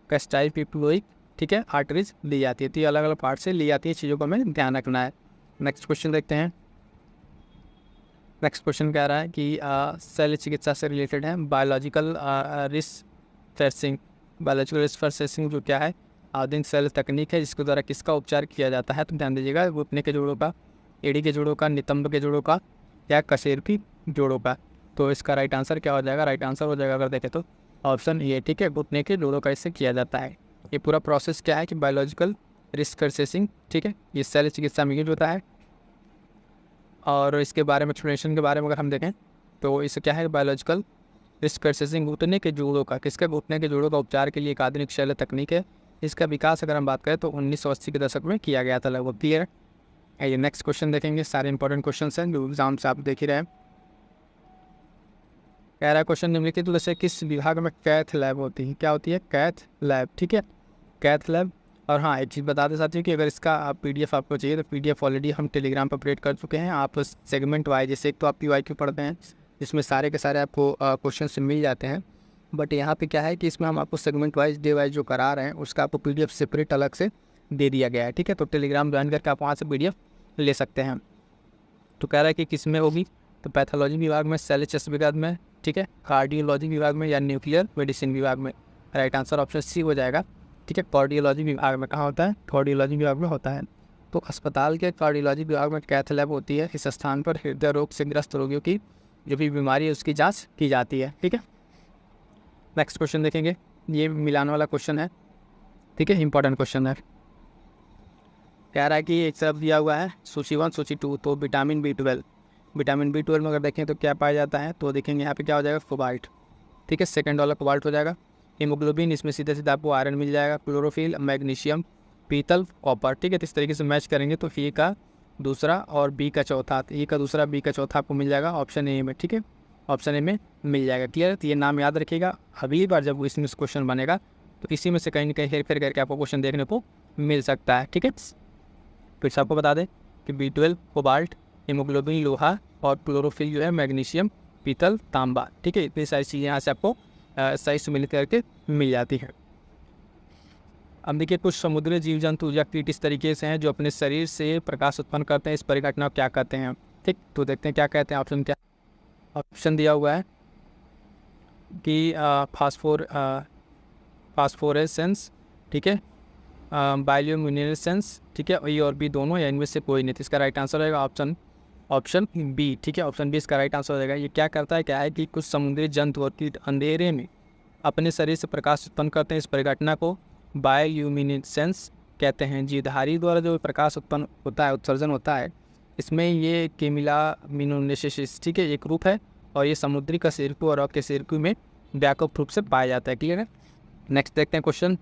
गैस्ट्राइपिप्लोइक, ठीक है, आर्टरीज ली जाती है। तो ये अलग अलग पार्ट से ली जाती है, चीज़ों को हमें ध्यान रखना है। नेक्स्ट क्वेश्चन देखते हैं। नेक्स्ट क्वेश्चन कह रहा है कि शल्य चिकित्सा से रिलेटेड है, बायोलॉजिकल रिसर्चिंग। बायोलॉजिकल रिसर्चिंग जो क्या है, आधुनिक शल्य तकनीक है जिसके द्वारा किसका उपचार किया जाता है। तो ध्यान दीजिएगा, घुटने के जोड़ों का, एड़ी के जोड़ों का, नितंब के जोड़ों का, या कशेरुकी जोड़ों का। तो इसका राइट आंसर क्या हो जाएगा, राइट आंसर हो जाएगा अगर देखें तो ऑप्शन ए, ठीक है, घुटने के जोड़ों का इससे किया जाता है। ये पूरा प्रोसेस क्या है कि बायोलॉजिकल रिसर्चिंग, ठीक है, ये शल्य चिकित्सा में यूज होता है। और इसके बारे में एक्सप्लेनेशन के बारे में अगर हम देखें तो इसे क्या है, बायोलॉजिकल रिस्क असेसिंग घुटने के जोड़ों का, किसके घुटने के जोड़ों का उपचार के लिए एक आधुनिक शल्य तकनीक है। इसका विकास अगर हम बात करें तो 1980 के दशक में किया गया था लगभग। क्लियर है। ये नेक्स्ट क्वेश्चन देखेंगे, सारे इंपॉर्टेंट क्वेश्चन हैं जो एग्जाम से आप देख ही रहे हैं। कह रहा है क्वेश्चन निम्नलिखित में से किस विभाग में कैथ लैब होती है। क्या होती है, कैथ लैब। ठीक है, कैथ लैब। और हाँ, एक चीज़ बता दें साथियों कि अगर इसका आप PDF आपको चाहिए तो PDF ऑलरेडी हम टेलीग्राम पर अपडेट कर चुके हैं। आप सेगमेंट वाइज, जैसे एक तो आप PYQ पढ़ते हैं जिसमें सारे के सारे आपको क्वेश्चन से मिल जाते हैं, बट यहाँ पे क्या है कि इसमें हम आपको सेगमेंट वाइज, डे वाइज जो करा रहे हैं उसका आपको PDF सेपरेट अलग से दे दिया गया है। ठीक है, तो टेलीग्राम ज्वाइन करके आप वहाँ से PDF ले सकते हैं। तो कह रहा है कि किस में होगी, तो पैथोलॉजी विभाग में, सेल चेस्ट विभाग में, ठीक है, कार्डियोलॉजी विभाग में या न्यूक्लियर मेडिसिन विभाग में। राइट आंसर ऑप्शन सी हो जाएगा। ठीक है, कार्डियोलॉजी विभाग में कहाँ होता है, कार्डियोलॉजी विभाग में होता है। तो अस्पताल के कार्डियोलॉजी विभाग में कैथ लैब होती है। इस स्थान पर हृदय रोग से ग्रस्त रोगियों की जो भी बीमारी है उसकी जांच की जाती है। ठीक है, नेक्स्ट क्वेश्चन देखेंगे, ये मिलान वाला क्वेश्चन है। ठीक है, इंपॉर्टेंट क्वेश्चन है। कह रहा है कि एक तरफ दिया हुआ है सूची 1 सूची 2, तो विटामिन B12, विटामिन B12 में अगर देखें तो क्या पाया जाता है, तो देखेंगे यहाँ पे क्या हो जाएगा, कोबाल्ट। ठीक है, सेकंड वाला कोबाल्ट हो जाएगा। हीमोग्लोबिन, इसमें सीधे सीधे आपको आयरन मिल जाएगा। क्लोरोफिल, मैग्नीशियम, पीतल, कॉपर। ठीक है, तो इस तरीके से मैच करेंगे तो ए का दूसरा और बी का चौथा, ए का दूसरा बी का चौथा आपको मिल जाएगा ऑप्शन ए में। ठीक है, ऑप्शन ए में मिल जाएगा। क्लियर, तो ये नाम याद रखिएगा। अगली बार जब इसमें क्वेश्चन बनेगा तो इसी में से कहीं ना कहीं हेर फेर करके आपको क्वेश्चन देखने को मिल सकता है। ठीक है, फिर से आपको बता दें कि B12 कोबाल्ट, हीमोग्लोबिन लोहा और क्लोरोफिल जो है मैग्नीशियम, पीतल, तांबा। ठीक है, इतनी सारी चीज़ें यहाँ से आपको सही से मिल करके मिल जाती है। अब देखिए, कुछ समुद्री जीव जंतु या कीट इस तरीके से हैं जो अपने शरीर से प्रकाश उत्पन्न करते हैं। इस परिघटना को क्या कहते हैं। ठीक, तो देखते हैं क्या कहते हैं। ऑप्शन क्या, ऑप्शन दिया हुआ है कि फास्फोरेसेंस, ठीक है, बायोल्यूमिनेसेंस, ठीक है, ए और बी दोनों या इनमें से कोई नहीं। तो इसका राइट आंसर रहेगा ऑप्शन बी। ठीक है, ऑप्शन बी इसका राइट आंसर हो जाएगा। ये क्या करता है, क्या है कि कुछ समुद्री जंतु और कीट अंधेरे में अपने शरीर से प्रकाश उत्पन्न करते हैं। इस परिघटना को बायोल्यूमिनेसेंस कहते हैं। जीवधारी द्वारा जो प्रकाश उत्पन्न होता है, उत्सर्जन होता है, इसमें ये केमिलामिनोनेसिस, ठीक है, एक रूप है और ये समुद्री कशेरुकी और अकशेरुकी में व्यापक रूप से पाया जाता है। क्लियर है। नेक्स्ट देखते हैं क्वेश्चन,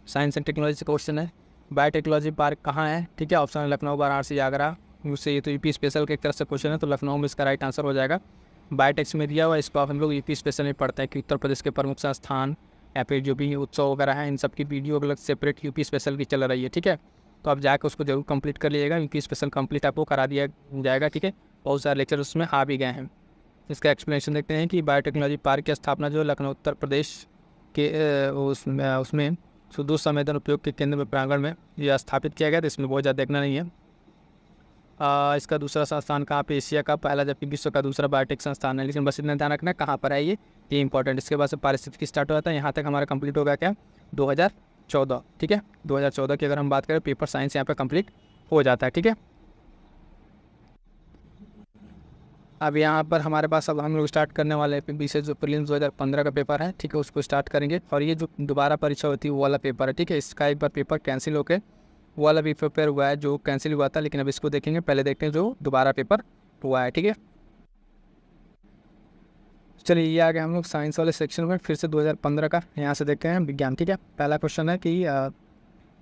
साइंस एंड टेक्नोलॉजी से क्वेश्चन है। बायोटेक्नोलॉजी पार्क कहाँ है। ठीक है, ऑप्शन है लखनऊ, वाराणसी, आगरा। उससे ये तो यूपी स्पेशल के एक तरफ से क्वेश्चन है, तो लखनऊ में इसका राइट आंसर हो जाएगा। बायोटेक्स में दिया हुआ, इसको हम लोग यूपी स्पेशल में पढ़ते हैं कि उत्तर प्रदेश के प्रमुख संस्थान या फिर जो भी उत्सव वगैरह है इन सब की वीडियो अलग सेपरेट यूपी स्पेशल की चल रही है। ठीक है, तो आप जाकर उसको जरूर कंप्लीट कर लीजिएगा। यूपी स्पेशल कंप्लीट आपको करा दिया जाएगा। ठीक है, बहुत सारे लेक्चर उसमें आ भी गए हैं। इसका एक्सप्लेनेशन देखते हैं कि बायोटेक्नोलॉजी पार्क की स्थापना जो लखनऊ उत्तर प्रदेश के उसमें सुदूर संवेदन उपयोग के केंद्र में प्रांगण में यह स्थापित किया गया। तो इसमें बहुत ज़्यादा देखना नहीं है। इसका दूसरा संस्थान कहाँ पे, एशिया का पहला जबकि विश्व का दूसरा बायोटेक संस्थान है। लेकिन बस इतना ध्यान रखना कहाँ पर है ये इंपॉर्टेंट। इसके बाद से पारिस्थितिकी स्टार्ट हो जाता है। यहाँ तक हमारा कंप्लीट हो गया क्या, 2014। ठीक है, 2014 की अगर हम बात करें पेपर साइंस यहाँ पे कंप्लीट हो जाता है। ठीक है, अब यहाँ पर हमारे पास अब हम लोग स्टार्ट करने वाले हैं विशेष जो प्रीलिम्स 2015 का पेपर है। ठीक है, उसको स्टार्ट करेंगे। और ये जो दोबारा परीक्षा होती है वो वाला पेपर है। ठीक है, इसका एक बार पेपर कैंसिल होकर वो वाला भी पेपर हुआ है जो कैंसिल हुआ था, लेकिन अब इसको देखेंगे। पहले देखते हैं जो दोबारा पेपर हुआ है। ठीक है, चलिए ये आ गए हम लोग साइंस वाले सेक्शन में। फिर से 2015 का यहाँ से देखते हैं विज्ञान। ठीक है, पहला क्वेश्चन है कि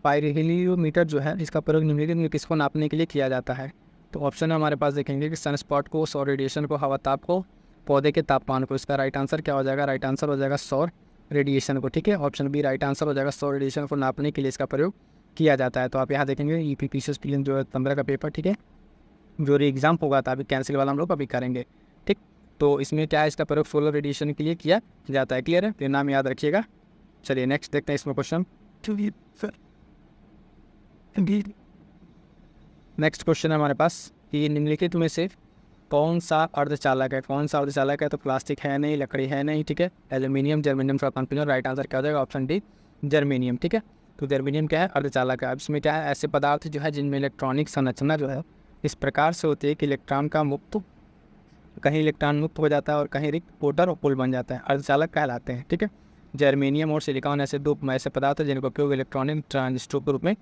पाइरोमीटर जो है इसका प्रयोग निम्नलिखित में किसको नापने के लिए किया जाता है। तो ऑप्शन है हमारे पास देखेंगे कि सनस्पॉट को, सौर रेडिएशन को, हवा ताप को, पौधे के तापमान को। इसका राइट आंसर क्या हो जाएगा, राइट आंसर हो जाएगा सौर रेडिएशन को। ठीक है, ऑप्शन बी राइट आंसर हो जाएगा। सौर रेडिएशन को नापने के लिए इसका प्रयोग किया जाता है। तो आप यहाँ देखेंगे यूपीपीसीएस प्रीलिम्स 2015 का पेपर। ठीक है, जो एग्जाम होगा था अभी कैंसिल वाला हम लोग अभी करेंगे। ठीक, तो इसमें क्या है, इसका प्रयोग सोलर रेडिएशन के लिए किया जाता है। क्लियर है, तो नाम याद रखिएगा। चलिए नेक्स्ट देखते हैं इसमें क्वेश्चन। नेक्स्ट क्वेश्चन है हमारे पास कि निम्नलिखित में से कौन सा अर्धचालक है। कौन सा अर्धचालक है, तो प्लास्टिक है नहीं, लकड़ी है नहीं। ठीक है, एल्यूमिनियम, जर्मेनियम का कंफ्यूजन। राइट आंसर क्या हो जाएगा, ऑप्शन डी जर्मेनियम। ठीक है, तो जर्मेनियम क्या है, अर्धचालक है। अब इसमें क्या है, ऐसे पदार्थ जो है जिनमें इलेक्ट्रॉनिक संरचना जो है इस प्रकार से होती है कि इलेक्ट्रॉन का मुक्त, कहीं इलेक्ट्रॉन मुक्त हो जाता है और कहीं रिक्त पोटर और पुल बन जाता है, अर्धचालक कहलाते हैं। ठीक है, जर्मेनियम और सिलिकॉन ऐसे दो ऐसे पदार्थ हैं जिनका उपयोग इलेक्ट्रॉनिक ट्रांजिस्टर के रूप में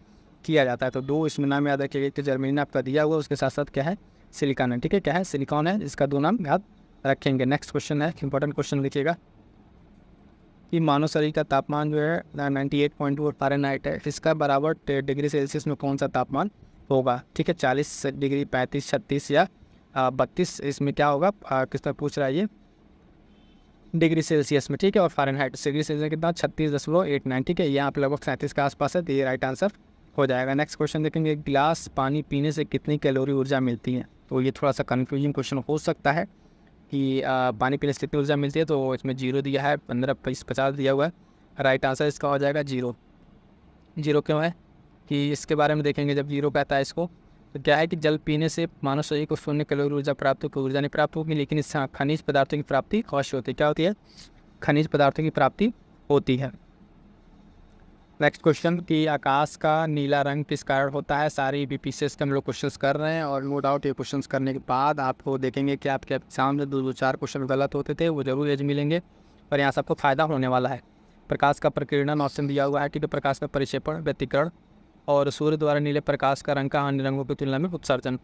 किया जाता है। तो दो इसमें नाम याद रखिएगा कि जर्मेनियम आपका दिया हुआ, उसके साथ साथ क्या है सिलिकॉन है, ठीक है। क्या है? सिलिकॉन है, इसका 2 नाम याद रखेंगे। नेक्स्ट क्वेश्चन है, इंपॉर्टेंट क्वेश्चन लिखिएगा कि मानव शरीर का तापमान जो है 98.4 फ़ारेनहाइट है, इसका बराबर डिग्री सेल्सियस में कौन सा तापमान होगा, ठीक है। 40 डिग्री, 35, 36 या 32, इसमें क्या होगा? किस तरह पूछ रहा है ये? डिग्री सेल्सियस में, ठीक है। और फ़ारेनहाइट डिग्री सेल्सियस कितना? 36.89, ठीक है। यहाँ पे लगभग 37 के आसपास है, तो ये राइट आंसर हो जाएगा। नेक्स्ट क्वेश्चन देखेंगे, गिलास पानी पीने से कितनी कैलोरी ऊर्जा मिलती है? तो ये थोड़ा सा कन्फ्यूजिंग क्वेश्चन हो सकता है कि पानी पीने से कितनी ऊर्जा मिलती है। तो इसमें 0 दिया है, 15, 20, 50 दिया हुआ है। राइट आंसर इसका हो जाएगा 0। 0 क्यों है कि इसके बारे में देखेंगे। जब 0 कहता है इसको, तो क्या है कि जल पीने से मानव शरीर को 0 कैलोरी ऊर्जा प्राप्त होगी, ऊर्जा नहीं प्राप्त होगी, लेकिन इससे खनिज पदार्थों की प्राप्ति अवश्य होती है। क्या होती है? खनिज पदार्थों की प्राप्ति होती है। नेक्स्ट क्वेश्चन कि आकाश का नीला रंग किस कारण होता है? सारी बीपीसीएस के हम लोग क्वेश्चंस कर रहे हैं, और नो डाउट ये क्वेश्चंस करने के बाद आपको देखेंगे कि आपके एग्जाम में 2-4 क्वेश्चन गलत होते थे, वो जरूर एज मिलेंगे, और यहाँ सबको फ़ायदा होने वाला है। प्रकाश का प्रकीर्णन ऑप्शन दिया हुआ है, ठीक है। प्रकाश का परिक्षेपण, व्यतिकरण, और सूर्य द्वारा नीले प्रकाश का रंग का अन्य रंगों की तुलना में उत्सर्जन।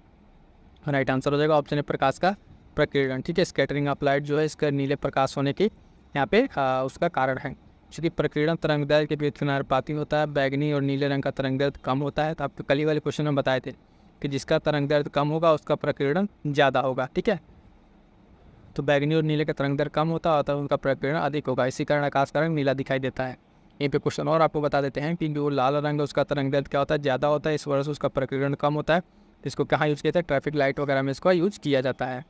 राइट आंसर हो जाएगा ऑप्शन है प्रकाश का प्रकीर्णन, ठीक है। स्कैटरिंग ऑफ लाइट जो है इसका नीले प्रकाश होने की यहाँ पे उसका कारण है। चूँकि प्रकीर्णन तरंगदैर्घ्य के बीच समानुपाती होता है, बैगनी और नीले रंग का तरंगदैर्घ्य कम होता है। तो आपको कल ही वाले क्वेश्चन में बताए थे कि जिसका तरंगदैर्घ्य कम होगा उसका प्रकीर्णन ज़्यादा होगा, ठीक है। तो बैगनी और नीले का तरंगदैर्घ्य कम होता है, उनका प्रकीर्णन अधिक होगा, इसी कारण आकाश का रंग नीला दिखाई देता है। यहीं पे क्वेश्चन और आपको बता देते हैं कि जो लाल रंग है उसका तरंगदैर्घ्य क्या होता है? ज़्यादा होता है, इस वजह से उसका प्रकीर्णन कम होता है। इसको कहाँ यूज़ किया जाता है? ट्रैफिक लाइट वगैरह में इसका यूज किया जाता है।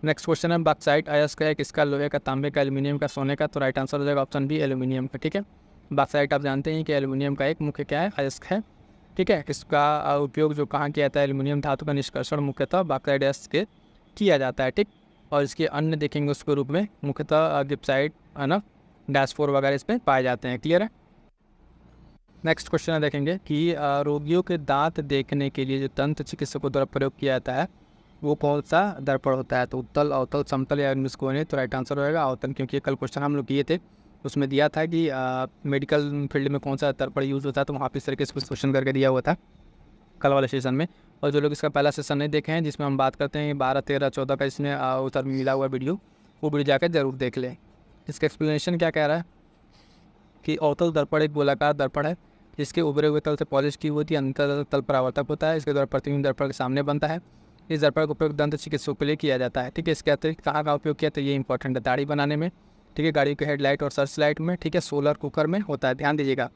नेक्स्ट क्वेश्चन है, बॉक्साइट अयस्क है, किसका? लोहे का, तांबे का, एल्यूमिनियम का, सोने का। तो राइट आंसर हो जाएगा ऑप्शन बी, एल्यूमिनियम का, ठीक है। बॉक्साइट आप जानते हैं कि एल्यूमिनियम का एक मुख्य क्या है? अयस्क है, ठीक है। इसका उपयोग जो कहाँ किया जाता है? एल्यूमिनियम धातु का निष्कर्षण मुख्यतः बॉक्साइट अयस्क के किया जाता है, ठीक। और इसके अन्य देखेंगे उसके रूप में मुख्यतः गिप्साइट है ना, डैशफोर वगैरह इसमें पाए जाते हैं। क्लियर है। नेक्स्ट क्वेश्चन है, देखेंगे कि रोगियों के दांत देखने के लिए जो दंत चिकित्सकों द्वारा प्रयोग किया जाता है वो कौन सा दर्पण होता है? तो उत्तल, अवतल, समतल या निष्कोणीय। तो राइट आंसर होएगा अवतल, क्योंकि कल क्वेश्चन हम लोग किए थे, उसमें दिया था कि मेडिकल फील्ड में कौन सा दर्पण यूज़ होता है, तो वहाँ पे इस तरीके से क्वेश्चन करके दिया हुआ था कल वाले सेशन में। और जो लोग इसका पहला सेशन नहीं देखे हैं, जिसमें हम बात करते हैं 12, 13, 14 का इसमें उतर मिला हुआ वीडियो, वो वीडियो जाकर जरूर देख लें। इसका एक्सप्लेनेशन क्या कह रहा है कि अवतल दर्पण एक गोलाकार दर्पण है जिसके उभरे हुए तल से पॉलिश की हुई होती है, अंतर तल परावर्तक होता है। इसके द्वारा प्रतिबिंब दर्पण के सामने बनता है। इस दर्पण का उपयोग दंत चिकित्सकों के लिए किया जाता है, ठीक है। इसके अतिरिक्त कहाँ का उपयोग किया? तो ये इंपॉर्टेंट है, दाढ़ी बनाने में, ठीक है, गाड़ी के हेडलाइट और सर्च लाइट में, ठीक है, सोलर कुकर में होता है। ध्यान दीजिएगा,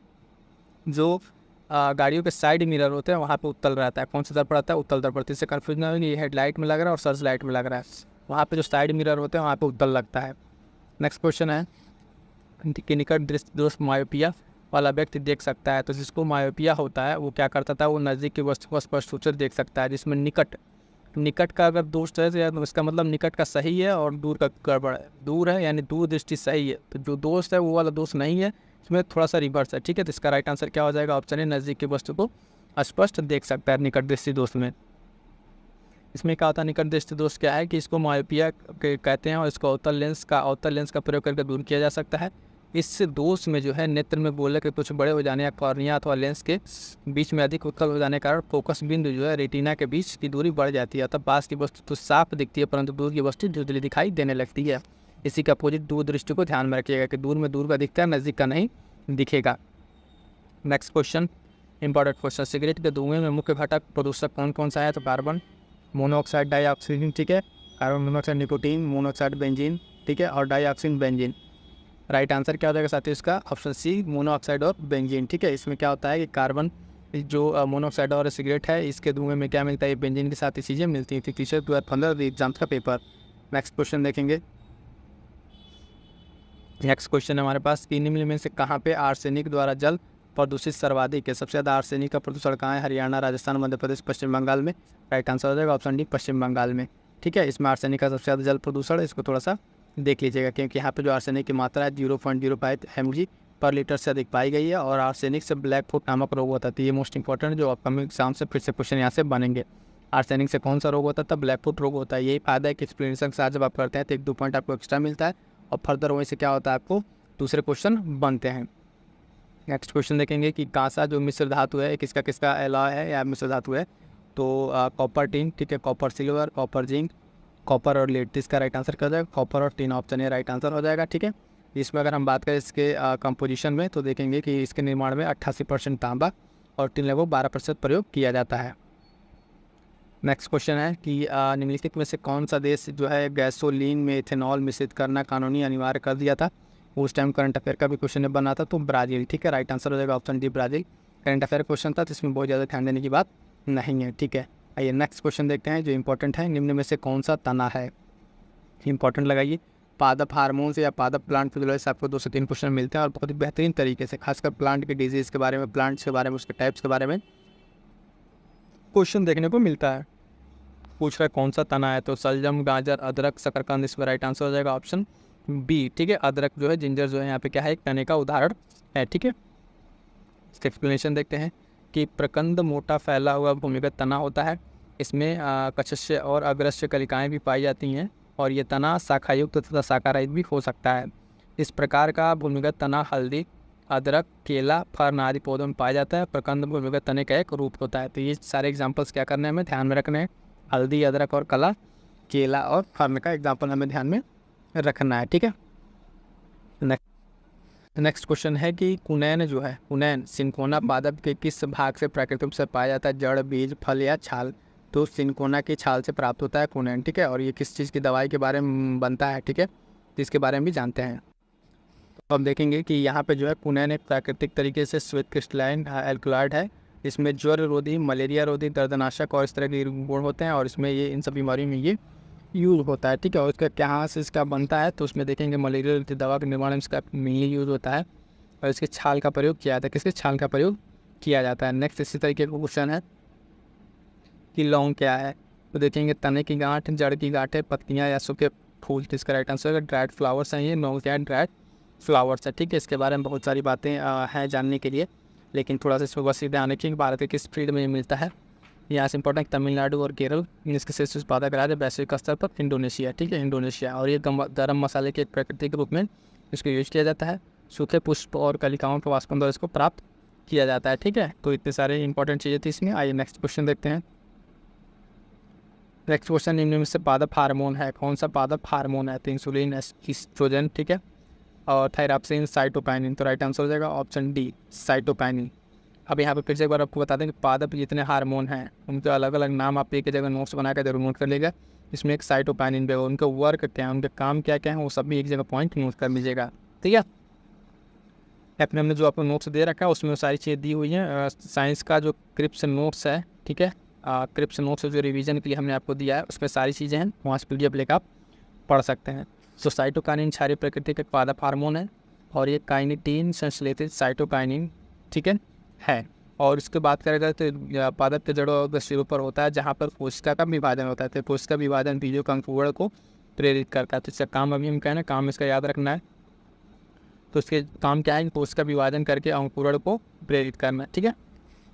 जो गाड़ियों के साइड मिरर होते हैं वहाँ पे उत्तल रहता है। कौन सा दर्पण आता है? उत्तल दर्पण। इससे कन्फ्यूजन ना हो, ये हेडलाइट में लग रहा है और सर्च लाइट में लग रहा है, वहाँ पे जो साइड मिरर होते हैं वहाँ पे उत्तल लगता है। नेक्स्ट क्वेश्चन है कि निकट दृष्टि दोष मायोपिया वाला व्यक्ति देख सकता है। तो जिसको मायोपिया होता है वो क्या करता था? वो नज़दीक की वस्तु को स्पष्ट रूप से देख सकता है। जिसमें निकट का अगर दोष है तो इसका मतलब निकट का सही है और दूर का गड़बड़ है। दूर है यानी दूर दृष्टि सही है, तो जो दोष है वो वाला दोष नहीं है, इसमें थोड़ा सा रिवर्स है, ठीक है। तो इसका राइट आंसर क्या हो जाएगा? ऑप्शन है, नज़दीक की वस्तु को स्पष्ट देख सकता है निकट दृष्टि दोष में। इसमें क्या होता है? निकट दृष्टि दोष क्या है कि इसको मायोपिया कहते हैं, और इसको अवतल लेंस का प्रयोग करके दूर किया जा सकता है। इस दोष में जो है नेत्र में गोले के कुछ बड़े हो जाने या कॉर्निया अथवा लेंस के बीच में अधिक उत्तल हो जाने के कारण फोकस बिंदु जो है रेटिना के बीच की दूरी बढ़ जाती है। तब पास की वस्तु तो साफ दिखती है, परंतु दूर की वस्तु धुंधली दिखाई देने लगती है। इसी का अपोजिट दूर दृष्टि को ध्यान में रखिएगा कि दूर में दूर का दिखता है, नज़दीक का नहीं दिखेगा। Next question, important question, cigarette के धुएं में मुख्य घटक प्रदूषक कौन कौन सा है? तो कार्बन मोनोऑक्साइड डाइऑक्सीजन, ठीक है। Carbon monoxide nicotine, monoxide benzene, ठीक है, और डाइऑक्सीन बेंजीन। राइट आंसर क्या हो जाएगा साथियों? इसका ऑप्शन सी, मोनोऑक्साइड और बेंजीन, ठीक है। इसमें क्या होता है कि कार्बन जो मोनोऑक्साइड और सिगरेट है इसके धुएं में क्या मिलता है? बेंजीन के साथ ही चीज़ें मिलती हैं। 2015 एग्जाम का पेपर। नेक्स्ट क्वेश्चन देखेंगे। नेक्स्ट क्वेश्चन हमारे पास कि निम्न में से कहाँ पे आर्सेनिक द्वारा जल प्रदूषित सर्वाधिक है? सबसे ज़्यादा आर्सेनिक का प्रदूषण कहाँ है? हरियाणा, राजस्थान, मध्य प्रदेश, पश्चिम बंगाल में। राइट आंसर हो जाएगा ऑप्शन डी, पश्चिम बंगाल में, ठीक है। इसमें आर्सेनिक का सबसे ज़्यादा जल प्रदूषण है, इसको थोड़ा सा देख लीजिएगा, क्योंकि यहाँ पे जो आर्सेनिक की मात्रा है 0.05 mg पर लीटर से अधिक पाई गई है, और आर्सेनिक से ब्लैक फुट नामक रोग होता है। ये मोस्ट इंपॉर्टेंट जो अपकमिंग एग्जाम से फिर से क्वेश्चन यहाँ से बनेंगे। आर्सेनिक से कौन सा रोग होता है? ब्लैक फुट रोग होता है। यही फायदा है कि एक्सप्लेनेशन के साथ जब आप करते हैं तो 1-2 पॉइंट आपको एक्स्ट्रा मिलता है, और फर्दर वहीं से क्या होता है आपको दूसरे क्वेश्चन बनते हैं। नेक्स्ट क्वेश्चन देखेंगे कि कांसा जो मिश्र धातु है, किसका एलॉय है या मिश्र धातु है, तो कॉपर टिन, ठीक है, copper silver, copper zinc, copper और लेड, इसका राइट आंसर क्या हो जाएगा, कॉपर और टिन ऑप्शन ये राइट आंसर हो जाएगा। ठीक है, इसमें अगर हम बात करें इसके कंपोजिशन में तो देखेंगे कि इसके निर्माण में 88% तांबा और टिन लगभग 12% प्रयोग किया जाता है। नेक्स्ट क्वेश्चन है कि निम्नलिखित में से कौन सा देश जो है गैसोलीन में इथेनॉल मिश्रित करना कानूनी अनिवार्य कर दिया था। उस टाइम करंट अफेयर का भी क्वेश्चन बना था, तो ब्राज़ील। ठीक है, राइट आंसर हो जाएगा option D Brazil. Current affair question था तो इसमें बहुत ज़्यादा ध्यान देने की बात नहीं है। ठीक है, आइए नेक्स्ट क्वेश्चन देखते हैं जो इंपॉर्टेंट है। निम्न में से कौन सा तना है, इंपॉर्टेंट लगाइए। पादप हार्मोन से या पादप प्लांट फिजियोलॉजी से आपको 2 से 3 क्वेश्चन मिलते हैं और बहुत ही बेहतरीन तरीके से, खासकर प्लांट के डिजीज़ के बारे में, प्लांट्स के बारे में, उसके टाइप्स के बारे में क्वेश्चन देखने को मिलता है। पूछ रहा है कौन सा तना है, तो सलजम, गाजर, अदरक, शकरकंद, इसमें राइट आंसर हो जाएगा ऑप्शन बी। ठीक है, अदरक जो है, जिंजर जो है यहाँ पे क्या है, एक तने का उदाहरण है। ठीक है, इसका एक्सप्लेनेशन देखते हैं कि प्रकंद मोटा फैला हुआ भूमिगत तना होता है। इसमें कक्षस्य और अग्रस्य कलिकाएँ भी पाई जाती हैं और ये तना शाखायुक्त तथा शाखारहित भी हो सकता है। इस प्रकार का भूमिगत तना हल्दी, अदरक, केला, फर्न आदि पौधों में पाया जाता है। प्रकंद भूमिगत तने का एक रूप होता है। तो ये सारे एग्जाम्पल्स क्या करने हैं, हमें ध्यान में रखने हैं। हल्दी, अदरक और कला, केला और फर्न का एग्जाम्पल हमें ध्यान में रखना है। ठीक है, नेक्स्ट क्वेश्चन है कि कुनैन जो है, कुनैन सिनकोना पादप के किस भाग से प्राकृतिक रूप से पाया जाता है, जड़, बीज, फल या छाल। तो सिनकोना की छाल से प्राप्त होता है कुनैन। ठीक है, और ये किस चीज़ की दवाई के बारे में बनता है। ठीक है, तो इसके बारे में भी जानते हैं। तो हम देखेंगे कि यहाँ पे जो है कुनैन एक प्राकृतिक तरीके से श्वेत क्रिस्टलाइन एल्कलॉइड है। इसमें ज्वर रोधी, मलेरिया रोधी, दर्दनाशक और इस तरह के गुण होते हैं और इसमें ये इन सब बीमारियों में ये यूज़ होता है। ठीक है, और इसका कहाँ से इसका बनता है, तो उसमें देखेंगे मलेरिया रोधी दवा के निर्माण में इसका मेनली यूज़ होता है और इसके छाल का प्रयोग किया जाता है। किसके छाल का प्रयोग किया जाता है। नेक्स्ट इसी तरीके का क्वेश्चन है कि लौंग क्या है, तो देखेंगे तने की गांठ, जड़ की गांठ है, पत्तियाँ या सूखे फूल। तो इसका राइट आंसर है ड्राइड फ्लावर्स हैं ये, लौंग क्या है, ड्राइड फ्लावर्स है। ठीक है, इसके बारे में बहुत सारी बातें हैं जानने के लिए, लेकिन थोड़ा सा इसमें बस ध्यान रखिए कि भारत के किस फील्ड में ये मिलता है। यहाँ से इंपॉर्टेंट तमिलनाडु और केरल, इसके शीर्ष उत्पादक राज्य वैश्विक स्तर पर इंडोनेशिया। ठीक है, इंडोनेशिया। और ये गरम मसाले के एक प्राकृतिक रूप में इसको यूज किया जाता है। सूखे पुष्प और कलिकाओं के वाष्पन द्वारा इसको प्राप्त किया जाता है। ठीक है, तो इतने सारे इंपॉर्टेंट चीज़ें थी इसमें। आइए नेक्स्ट क्वेश्चन देखते हैं। नेक्स्ट क्वेश्चन, निम्न में से पादप हार्मोन है, कौन सा पादप हार्मोन है। तो इंसुलिन, ईस्ट्रोजन, ठीक है, और थायरॉक्सिन, साइटोकाइनिन। तो राइट आंसर हो जाएगा ऑप्शन डी साइटोकाइनिन। अब यहाँ पे फिर से एक बार आपको बता दें कि पादप जितने हार्मोन हैं उनके अलग अलग नाम आप एक जगह नोट्स बना कर जरूर नोट कर लीजिएगा। इसमें एक साइटोकाइनिन भी होगा, उनका वर्क क्या है, उनके काम क्या क्या है, वो सब भी एक जगह पॉइंट नोट कर लीजिएगा। ठीक है, अपने हमने जो आपको नोट्स दे रखा है उसमें सारी चीज़ें दी हुई हैं। साइंस का जो क्रिप्स नोट्स है, ठीक है, क्रिप्स नोट्स जो रिवीजन के लिए हमने आपको दिया है उसमें सारी चीज़ें हैं, वहाँ से PDF लेकर आप पढ़ सकते हैं। तो साइटोकाइनिन क्षारीय प्रकृति का पादप हार्मोन है और ये काइनेटीन संश्लेषित साइटोकाइनिन, ठीक है। और इसके बात करेगा तो पादप के जड़ों और सिरों पर होता है जहाँ पर कोशिका का विभाजन होता है। तो कोशिका विभाजन बीजों का अंकुरण को प्रेरित करता है। तो इसका काम अभी हम कहना काम इसका याद रखना है। तो इसके काम क्या है, कोशिका विभाजन करके अंकुरण को प्रेरित करना। ठीक है,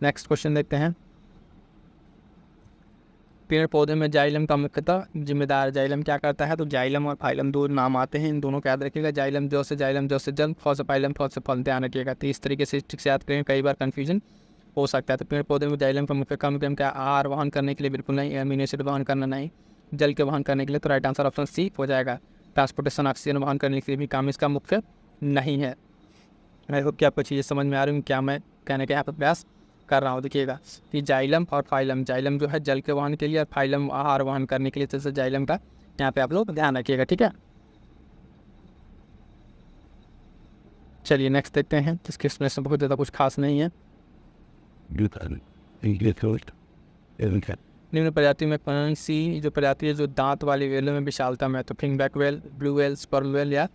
नेक्स्ट क्वेश्चन देखते हैं। पेड़ पौधे में जाइलम का मुख्यतः जिम्मेदार, जाइलम क्या करता है, तो जाइलम और फाइलम दो नाम आते हैं, इन दोनों को याद रखिएगा। जाइलम जो से जल, फल से फाइलम, फल से फल, ध्यान रखिएगा। तो इस तरीके से ठीक से याद करें, कई बार कन्फ्यूजन हो सकता है। तो पेड़ पौधे में जाइलम का मुख्य काम क्या, आहार वहन करने के लिए बिल्कुल नहीं, अमीनो एसिड वहन करना नहीं, जल के वहन करने के लिए। तो राइट आंसर ऑप्शन सी हो जाएगा। ट्रांसपोर्टेशन ऑक्सीजन वहन करने के लिए भी काम इसका मुख्य नहीं है। आई होप कि आपको चीज़ें समझ में आ रही हूँ क्या मैं कहने का यहाँ पर प्रयास कर रहा हूँ। देखिएगा कि जाइलम और फाइलम, जाइलम जो है जल के वहन के लिए और फाइलम आहार वहन करने के लिए, जैसे जाइलम का यहाँ पे आप लोग ध्यान रखिएगा। ठीक है, चलिए नेक्स्ट देखते हैं, जिसके एक्सप्लेनेशन बहुत ज़्यादा कुछ खास नहीं है। निम्न प्रजाति में कौन सी जो प्रजाति है जो दांत वाली वेलों में विशालता में है, तो finback whale, blue whale, sperm whale या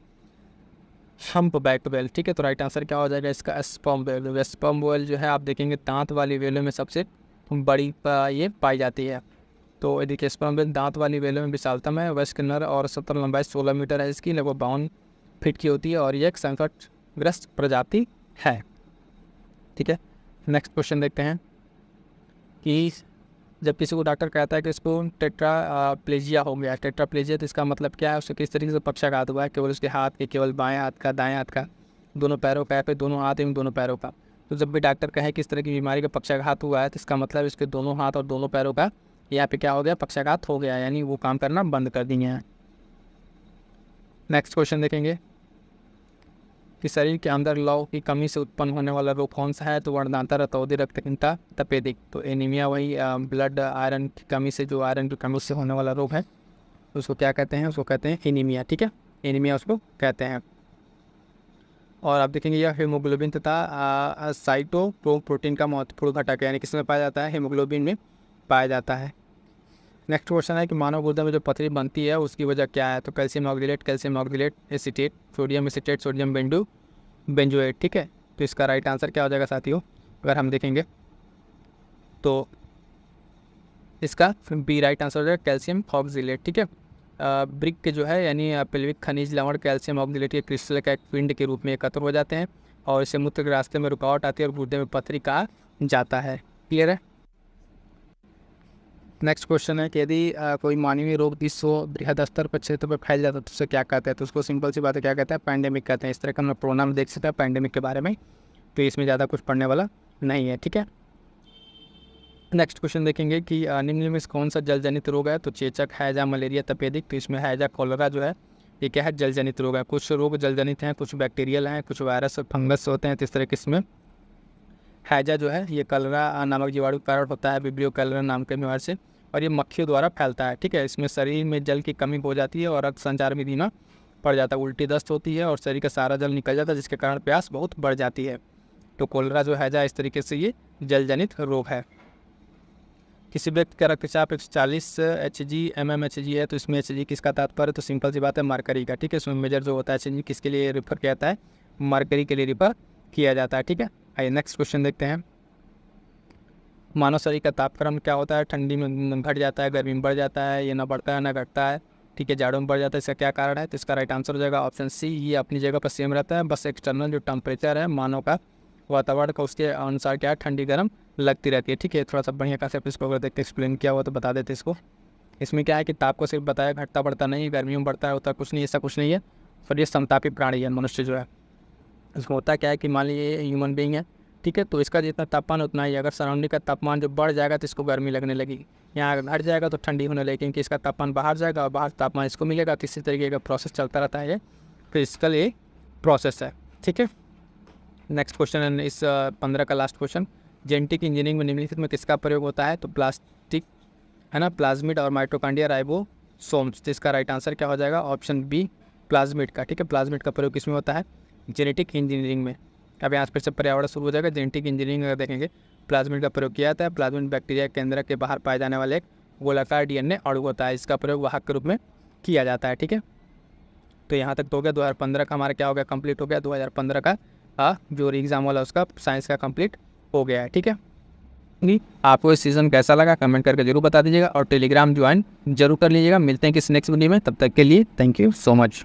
हम्पबैक वेल। ठीक है, तो राइट आंसर क्या हो जाएगा इसका, स्पर्म वेल। स्पर्म वेल जो है आप देखेंगे दांत वाली वेलों में सबसे बड़ी ये पाई जाती है। तो देखिए स्पर्म वेल दांत वाली वेलों में विशालता में, वयस्क नर और सतर लंबाई 16 मीटर है, इसकी लगभग 52 फीट की होती है और ये एक संकटग्रस्त प्रजाति है। ठीक है, नेक्स्ट क्वेश्चन देखते हैं कि जब किसी को डॉक्टर कहता है कि इसको टेट्राप्लेजिया हो गया, टेट्राप्लेजिया, तो इसका मतलब क्या है, उसको किस तरीके से पक्षाघात हुआ है, केवल उसके हाथ के, केवल बाएं हाथ का, दाएं हाथ का, दोनों पैरों का, या फिर दोनों हाथ एवं दोनों पैरों का। तो जब भी डॉक्टर कहे कि इस तरह की बीमारी का पक्षाघात हुआ है तो इसका मतलब इसके दोनों हाथ और दोनों पैरों का यहाँ पे क्या हो गया, पक्षाघात हो गया, यानी वो काम करना बंद कर दिए हैं। नेक्स्ट क्वेश्चन देखेंगे कि शरीर के अंदर लौह की कमी से उत्पन्न होने वाला रोग कौन सा है, तो वर्णदांता, रतौंधी, रक्तहीनता, तपेदिक। तो एनीमिया वही ब्लड आयरन की कमी से, जो आयरन की कमी से होने वाला रोग है उसको क्या कहते हैं, उसको कहते हैं एनीमिया। ठीक है, एनीमिया उसको कहते हैं। और आप देखेंगे यह हीमोग्लोबिन तथा साइटोप्रोटीन का महत्वपूर्ण घटक है, यानी किसमें पाया जाता है, हीमोग्लोबिन में पाया जाता है। नेक्स्ट क्वेश्चन है कि मानव गुर्दे में जो पथरी बनती है उसकी वजह क्या है, तो calcium oxalate acetate, sodium benzoate. ठीक है, तो इसका राइट आंसर क्या हो जाएगा साथियों, अगर हम देखेंगे तो इसका बी राइट आंसर हो जाएगा कैल्शियम ऑक्जेलेट। ठीक है, ब्रिक के जो है यानी पेल्विक खनिज लवण कैल्शियम ऑक्जेलेट के क्रिस्टल का एक पिंड के रूप में एकत्र हो जाते हैं और इससे मूत्र के रास्ते में रुकावट आती है और गुर्दे में पथरी कहा जाता है। क्लियर है। नेक्स्ट क्वेश्चन है कि यदि कोई मानवीय रोग विश्व बृहद स्तर पर क्षेत्र पर फैल जाता है तो उससे क्या कहते हैं, तो उसको सिंपल सी बात है क्या कहते हैं, पैंडेमिक कहते हैं। इस तरह का हम प्रोनाम देख सकते हैं पैंडेमिक के बारे में, तो इसमें ज़्यादा कुछ पढ़ने वाला नहीं है। ठीक है, नेक्स्ट क्वेश्चन देखेंगे कि निम्न में कौन सा जल जनित रोग है, तो चेचक, हैजा, मलेरिया, तपेदिक। तो इसमें हैजा कॉलरा जो है ये क्या है, जल जनित रोग है। कुछ रोग जल जनित हैं, कुछ बैक्टीरियल हैं, कुछ वायरस और फंगस होते हैं। तो इस तरह के इसमें हैजा जो है ये कलरा नामक जीवाणु के कारण होता है, विब्रियो कलरा नाम के बीमारी से, और ये मक्खियों द्वारा फैलता है। ठीक है, इसमें शरीर में जल की कमी हो जाती है और रक्त संचार में धीमा पड़ जाता है, उल्टी दस्त होती है और शरीर का सारा जल निकल जाता है जिसके कारण प्यास बहुत बढ़ जाती है। तो कोलरा जो हैजा इस तरीके से ये जल जनित रोग है। किसी व्यक्ति का रक्तचाप 140 Hg mmHg है, तो इसमें Hg किसका तात्पर्य, तो सिंपल सी बात है मरकरी का। ठीक है, इसमें मेजर जो होता है Hg किसके लिए रिफर किया जाता है, मरकरी के लिए रिफर किया जाता है। ठीक है, आइए नेक्स्ट क्वेश्चन देखते हैं। मानव शरीर का तापक्रम क्या होता है, ठंडी में घट जाता है, गर्मी में बढ़ जाता है, ये ना बढ़ता है ना घटता है। ठीक है, जाड़ों में बढ़ जाता है, इसका क्या कारण है, तो इसका राइट आंसर हो जाएगा ऑप्शन सी, ये अपनी जगह पर सेम रहता है, बस एक्सटर्नल जो टेम्परेचर है मानव का वातावरण का उसके अनुसार क्या है ठंडी गर्म लगती रहती है। ठीक है, थोड़ा सा बढ़िया कांसेप्ट इसको अगर देखते एक्सप्लेन किया हुआ तो बता देते इसको। इसमें क्या है कि ताप को सिर्फ बताया, घटता बढ़ता नहीं, गर्मियों में बढ़ता है होता कुछ नहीं, ऐसा कुछ नहीं है। पर ये समतापी प्राणी है मनुष्य जो है, इसमें होता क्या है कि मान लीजिए ह्यूमन बीइंग है। ठीक है, तो इसका जितना तापमान उतना ही, अगर सराउंडिंग का तापमान जो बढ़ जाएगा तो इसको गर्मी लगने लगेगी, यहाँ घट जाएगा तो ठंडी होने लगेगी, क्योंकि इसका तापमान बाहर जाएगा और बाहर तापमान इसको मिलेगा। तो इसी तरीके का प्रोसेस चलता रहता है, ये फिजिकल ये प्रोसेस है। ठीक है, नेक्स्ट क्वेश्चन है इस 15 का लास्ट क्वेश्चन। जेनेटिक इंजीनियरिंग में निम्नलिखित में किसका प्रयोग होता है, तो प्लास्टिक है ना, प्लाज्मिड और माइटोकॉन्ड्रिया राइबोसोम्स। तो इसका राइट आंसर क्या हो जाएगा, ऑप्शन बी प्लाज्मिड का। ठीक है, प्लाज्मिड का प्रयोग किसमें होता है, जेनेटिक इंजीनियरिंग में। अब यहाँ पर से पर्यावरण शुरू हो जाएगा। जेनेटिक इंजीनियरिंग अगर देखेंगे प्लाज्मिड का प्रयोग किया जाता है। प्लाज्मिड बैक्टीरिया केंद्र के बाहर पाए जाने वाले एक गोलाकार DNA अणु होता है, इसका प्रयोग वाहक के रूप में किया जाता है। ठीक है, तो यहाँ तक तो हो गया 2015 का हमारा क्या हो गया, कंप्लीट हो गया। 2015 का जो एग्जाम वाला उसका साइंस का कंप्लीट हो गया है। ठीक है, आपको इस सीज़न कैसा लगा कमेंट करके जरूर बता दीजिएगा और टेलीग्राम ज्वाइन जरूर कर लीजिएगा। मिलते हैं किसी नेक्स्ट वीडियो में, तब तक के लिए थैंक यू सो मच।